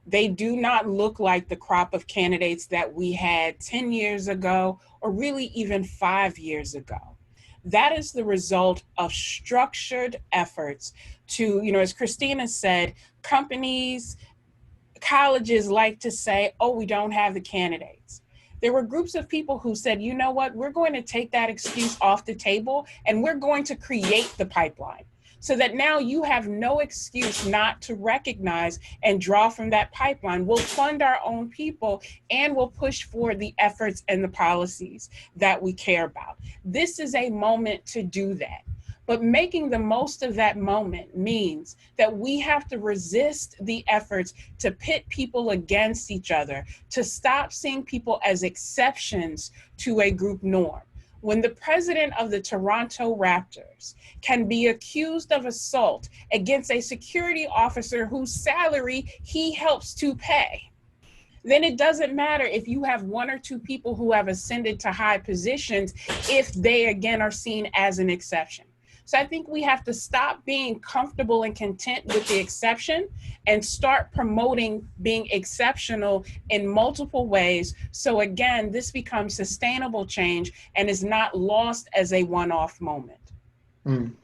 they do not look like the crop of candidates that we had 10 years ago, or really even 5 years ago. That is the result of structured efforts to, as Christina said, companies, colleges like to say, oh, we don't have the candidates. There were groups of people who said, you know what, we're going to take that excuse off the table and we're going to create the pipeline, so that now you have no excuse not to recognize and draw from that pipeline. We'll fund our own people and we'll push for the efforts and the policies that we care about. This is a moment to do that. But making the most of that moment means that we have to resist the efforts to pit people against each other, to stop seeing people as exceptions to a group norm. When the president of the Toronto Raptors can be accused of assault against a security officer whose salary he helps to pay, then it doesn't matter if you have one or two people who have ascended to high positions, if they again are seen as an exception. So I think we have to stop being comfortable and content with the exception and start promoting being exceptional in multiple ways. So again, this becomes sustainable change and is not lost as a one-off moment. I'm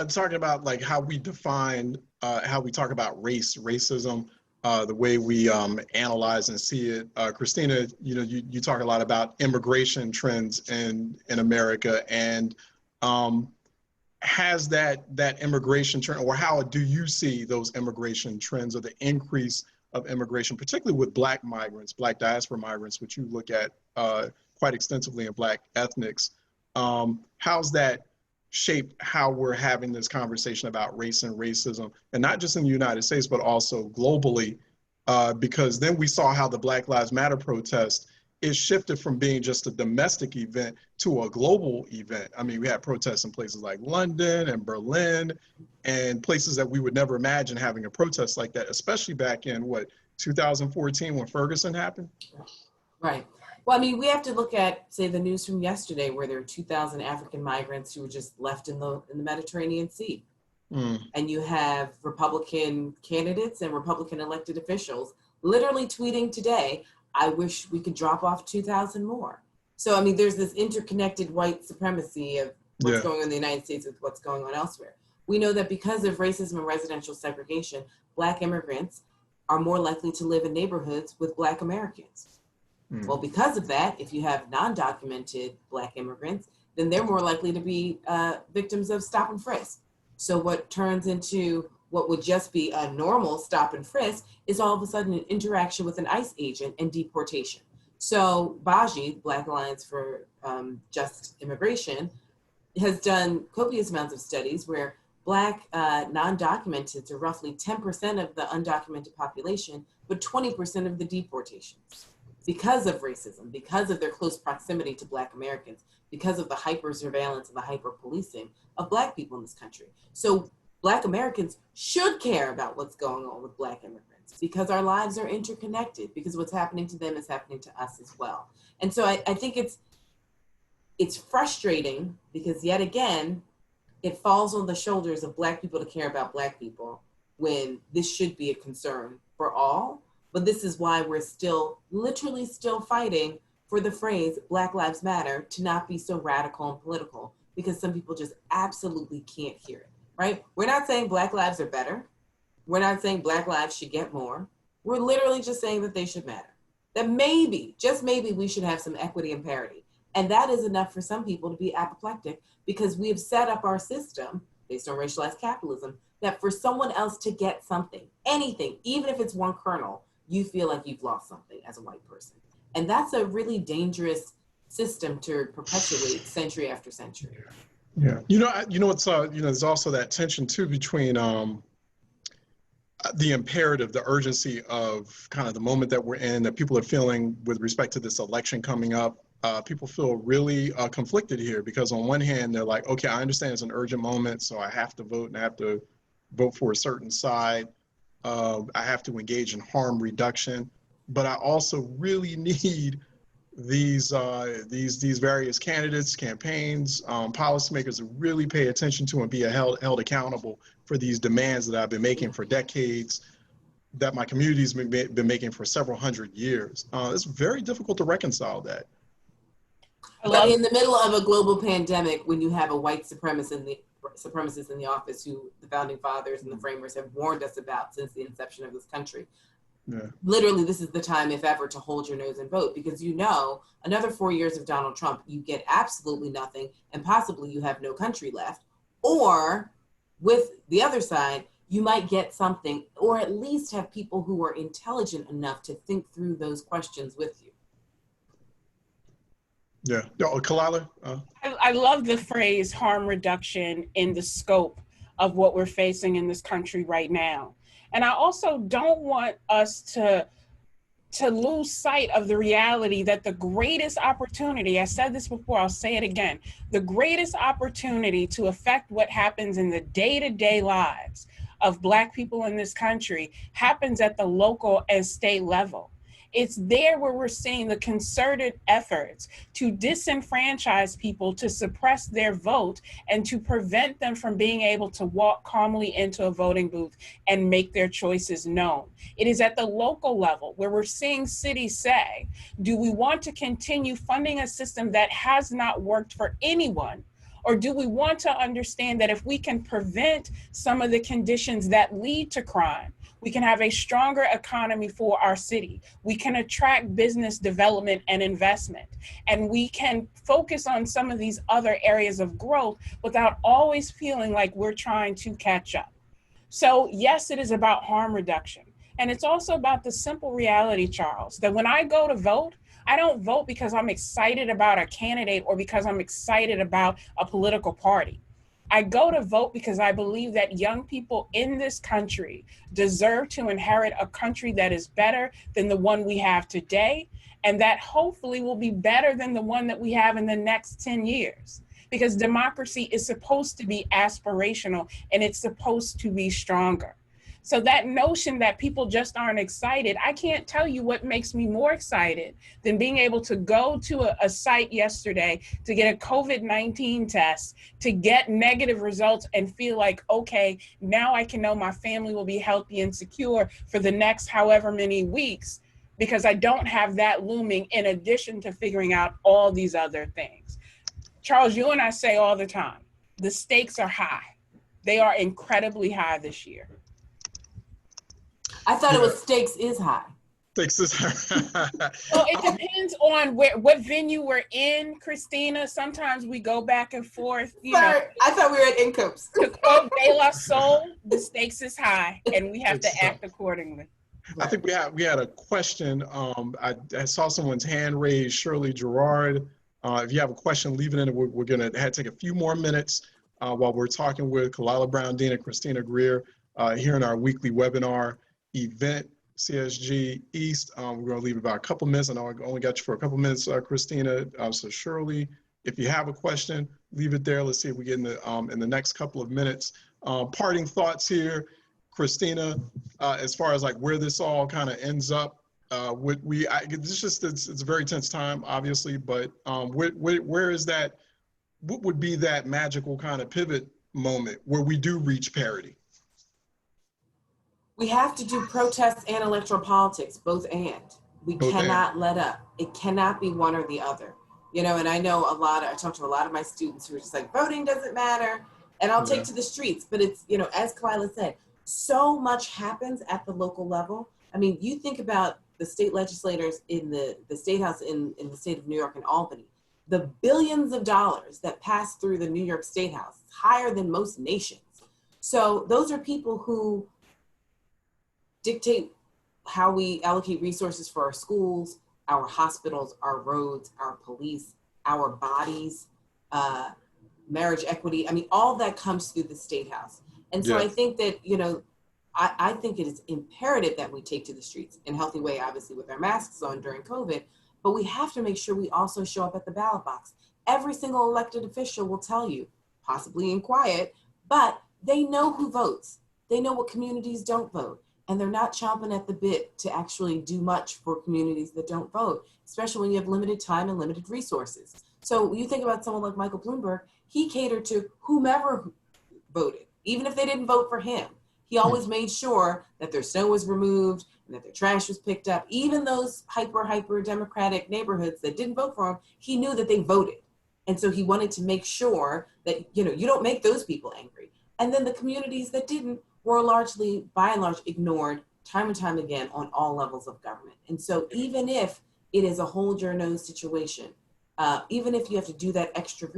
talking about like how we define, how we talk about racism, the way we analyze and see it. Christina, you talk a lot about immigration trends in America, and has that immigration trend, or how do you see those immigration trends, or the increase of immigration, particularly with Black migrants, Black diaspora migrants, which you look at quite extensively in Black ethnics? How's that shaped how we're having this conversation about race and racism, and not just in the United States, but also globally? Because then we saw how the Black Lives Matter protest is shifted from being just a domestic event to a global event. I mean, we had protests in places like London and Berlin, and places that we would never imagine having a protest like that, especially back in 2014 when Ferguson happened? Right. Well, I mean, we have to look at, say, the news from yesterday, where there were 2,000 African migrants who were just left in the Mediterranean Sea. And you have Republican candidates and Republican elected officials literally tweeting today, I wish we could drop off 2,000 more. So, I mean, there's this interconnected white supremacy of what's going on in the United States with what's going on elsewhere. We know that because of racism and residential segregation, Black immigrants are more likely to live in neighborhoods with Black Americans. Well, because of that, if you have non-documented Black immigrants, then they're more likely to be victims of stop and frisk. So what turns into what would just be a normal stop and frisk is all of a sudden an interaction with an ICE agent and deportation. So Baji, Black Alliance for Just Immigration, has done copious amounts of studies where Black non-documented are roughly 10% of the undocumented population, but 20% of the deportations because of racism, because of their close proximity to Black Americans, because of the hyper surveillance and the hyper policing of Black people in this country. So Black Americans should care about what's going on with Black immigrants because our lives are interconnected, because what's happening to them is happening to us as well. And so I think it's frustrating because yet again, it falls on the shoulders of Black people to care about Black people when this should be a concern for all. But this is why we're literally still fighting for the phrase Black Lives Matter to not be so radical and political, because some people just absolutely can't hear it, right? We're not saying Black lives are better. We're not saying Black lives should get more. We're literally just saying that they should matter. That maybe, just maybe, we should have some equity and parity. And that is enough for some people to be apoplectic, because we have set up our system based on racialized capitalism that for someone else to get something, anything, even if it's one kernel, you feel like you've lost something as a white person. And that's a really dangerous system to perpetuate century after century. Yeah, it's there's also that tension too between the imperative, the urgency of kind of the moment that we're in, that people are feeling with respect to this election coming up. People feel really conflicted here, because on one hand they're like, okay, I understand it's an urgent moment, so I have to vote and I have to vote for a certain side. I have to engage in harm reduction, but I also really need these various candidates, campaigns, policymakers to really pay attention to and be held accountable for these demands that I've been making for decades, that my community's been making for several hundred years. It's very difficult to reconcile that. But in the middle of a global pandemic, when you have a white supremacist in the office, who the founding fathers and the framers have warned us about since the inception of this country, literally this is the time, if ever, to hold your nose and vote, because another 4 years of Donald Trump, you get absolutely nothing, and possibly you have no country left. Or with the other side, you might get something, or at least have people who are intelligent enough to think through those questions with you. Yeah. Khalilah? I love the phrase harm reduction in the scope of what we're facing in this country right now. And I also don't want us to lose sight of the reality that the greatest opportunity, I said this before, I'll say it again, the greatest opportunity to affect what happens in the day-to-day lives of Black people in this country happens at the local and state level. It's there where we're seeing the concerted efforts to disenfranchise people, to suppress their vote, and to prevent them from being able to walk calmly into a voting booth and make their choices known. It is at the local level where we're seeing cities say, do we want to continue funding a system that has not worked for anyone? Or do we want to understand that if we can prevent some of the conditions that lead to crime, we can have a stronger economy for our city. We can attract business development and investment. And we can focus on some of these other areas of growth without always feeling like we're trying to catch up. So yes, it is about harm reduction. And it's also about the simple reality, Charles, that when I go to vote, I don't vote because I'm excited about a candidate or because I'm excited about a political party. I go to vote because I believe that young people in this country deserve to inherit a country that is better than the one we have today, and that hopefully will be better than the one that we have in the next 10 years. Because democracy is supposed to be aspirational and it's supposed to be stronger. So that notion that people just aren't excited, I can't tell you what makes me more excited than being able to go to a site yesterday to get a COVID-19 test, to get negative results and feel like, okay, now I can know my family will be healthy and secure for the next however many weeks, because I don't have that looming in addition to figuring out all these other things. Charles, you and I say all the time, the stakes are high. They are incredibly high this year. I thought it was stakes is high. Stakes is high. Well, it depends on what venue we're in, Christina. Sometimes we go back and forth. Sorry, I thought we were at incomes. To quote De La Soul, the stakes is high, and we have to act accordingly. I think we had a question. I saw someone's hand raised, Shirley Gerard. If you have a question, leave it in. We're going to take a few more minutes while we're talking with Khalilah Brown-Dean and Christina Greer here in our weekly webinar event, CSG East. We're going to leave about a couple minutes. I know I only got you for a couple minutes, Christina. So Shirley, if you have a question, leave it there. Let's see if we get in the next couple of minutes. Parting thoughts here, Christina, as far as like where this all kind of ends up. It's a very tense time, obviously, but where is that? What would be that magical kind of pivot moment where we do reach parity? We have to do protests and electoral politics, both and. We cannot let up. It cannot be one or the other. You know, and I talk to a lot of my students who are just like, voting doesn't matter, and I'll take to the streets. But it's, you know, as Khalilah said, so much happens at the local level. I mean, you think about the state legislators in the state house in the state of New York and Albany, the billions of dollars that pass through the New York State House, higher than most nations. So those are people who dictate how we allocate resources for our schools, our hospitals, our roads, our police, our bodies, marriage equity. I mean, all that comes through the State House. And so I think that, you know, I think it is imperative that we take to the streets in a healthy way, obviously with our masks on during COVID, but we have to make sure we also show up at the ballot box. Every single elected official will tell you, possibly in quiet, but they know who votes. They know what communities don't vote. And they're not chomping at the bit to actually do much for communities that don't vote, especially when you have limited time and limited resources. So you think about someone like Michael Bloomberg, he catered to whomever voted, even if they didn't vote for him. He always made sure that their snow was removed and that their trash was picked up. Even those hyper Democratic neighborhoods that didn't vote for him, he knew that they voted. And so he wanted to make sure that, you know, you don't make those people angry. And then the communities that didn't were largely, by and large, ignored time and time again on all levels of government. And so even if it is a hold your nose situation, even if you have to do that extra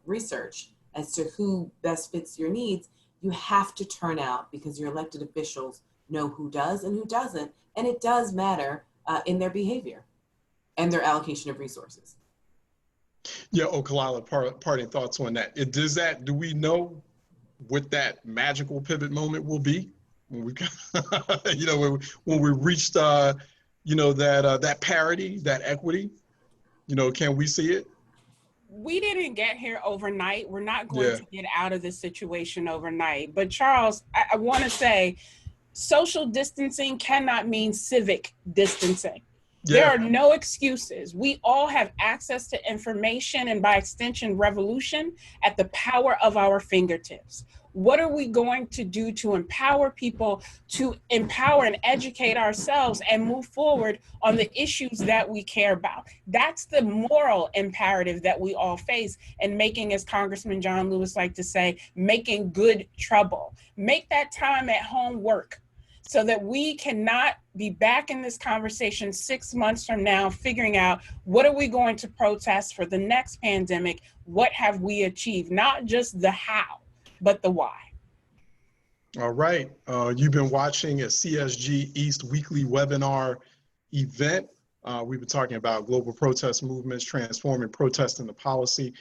research as to who best fits your needs, you have to turn out because your elected officials know who does and who doesn't. And it does matter in their behavior and their allocation of resources. Yeah, Khalilah, parting thoughts on that. Do we know what that magical pivot moment will be when we, you know, when we reached, you know, that parity, that equity? You know, can we see it? We didn't get here overnight. We're not going to get out of this situation overnight. But Charles, I want to say social distancing cannot mean civic distancing. There are no excuses. We all have access to information and by extension, revolution at the power of our fingertips. What are we going to do to empower people, to empower and educate ourselves and move forward on the issues that we care about? That's the moral imperative that we all face, and making, as Congressman John Lewis liked to say, making good trouble. Make that time at home work so that we cannot be back in this conversation 6 months from now, figuring out what are we going to protest for the next pandemic? What have we achieved? Not just the how, but the why. All right. You've been watching a CSG East weekly webinar event. We've been talking about global protest movements, transforming protest into policy.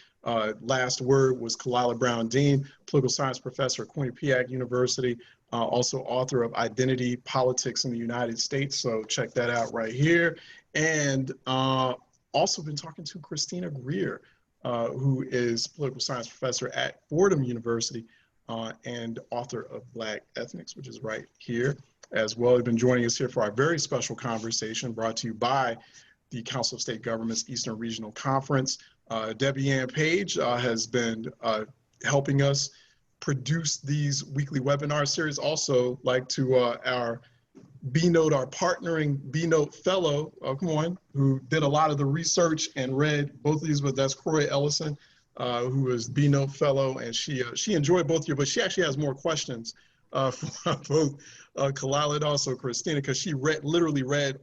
Last word was Khalilah Brown-Dean, political science professor at Quinnipiac University, also author of Identity Politics in the United States. So check that out right here. And also been talking to Christina Greer, who is political science professor at Fordham University. and author of Black Ethnics, which is right here as well. You've been joining us here for our very special conversation brought to you by the Council of State Governments Eastern Regional Conference. Debbie Ann Page has been helping us produce these weekly webinar series. Also, like to our B-Note, our partnering B-Note fellow, come on, who did a lot of the research and read both of these, but that's Charles Ellison, who is B-Note fellow, and she enjoyed both of you, but she actually has more questions for both Khalilah and also Christina, because she literally read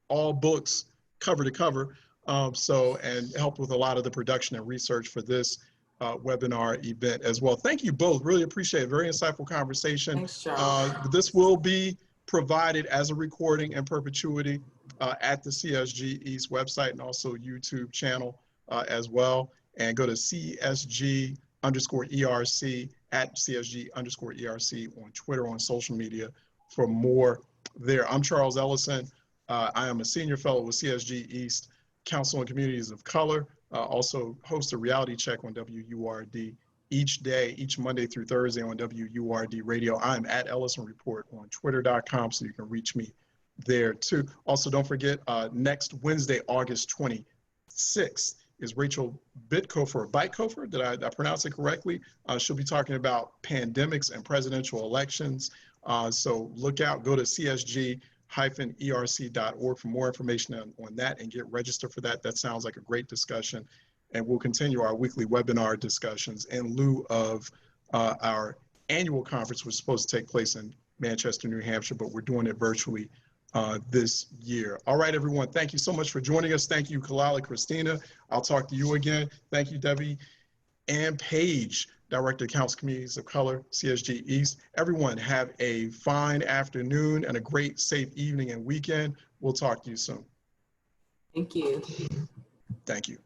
all books cover to cover, and helped with a lot of the production and research for this webinar event as well. Thank you both, really appreciate it. Very insightful conversation. Thanks, Charles. This will be provided as a recording in perpetuity at the CSG East website and also YouTube channel as well. And go to CSG_ERC at CSG_ERC on Twitter, on social media for more there. I'm Charles Ellison. I am a senior fellow with CSG East Council on Communities of Color. Also host a reality check on WURD each day, each Monday through Thursday on WURD Radio. I'm at Ellison Report on Twitter.com, so you can reach me there too. Also, don't forget, next Wednesday, August 26th, is Rachel Bitkofer, did I pronounce it correctly? She'll be talking about pandemics and presidential elections. So look out, go to CSG-ERC.org for more information on that and get registered for that. That sounds like a great discussion. And we'll continue our weekly webinar discussions in lieu of our annual conference, which was supposed to take place in Manchester, New Hampshire, but we're doing it virtually this year. All right, everyone, thank you so much for joining us. Thank you, Khalilah, Christina. I'll talk to you again. Thank you, Debbie Ann Page, Director of Council Communities of Color, CSG East. Everyone have a fine afternoon and a great, safe evening and weekend. We'll talk to you soon. Thank you. Thank you.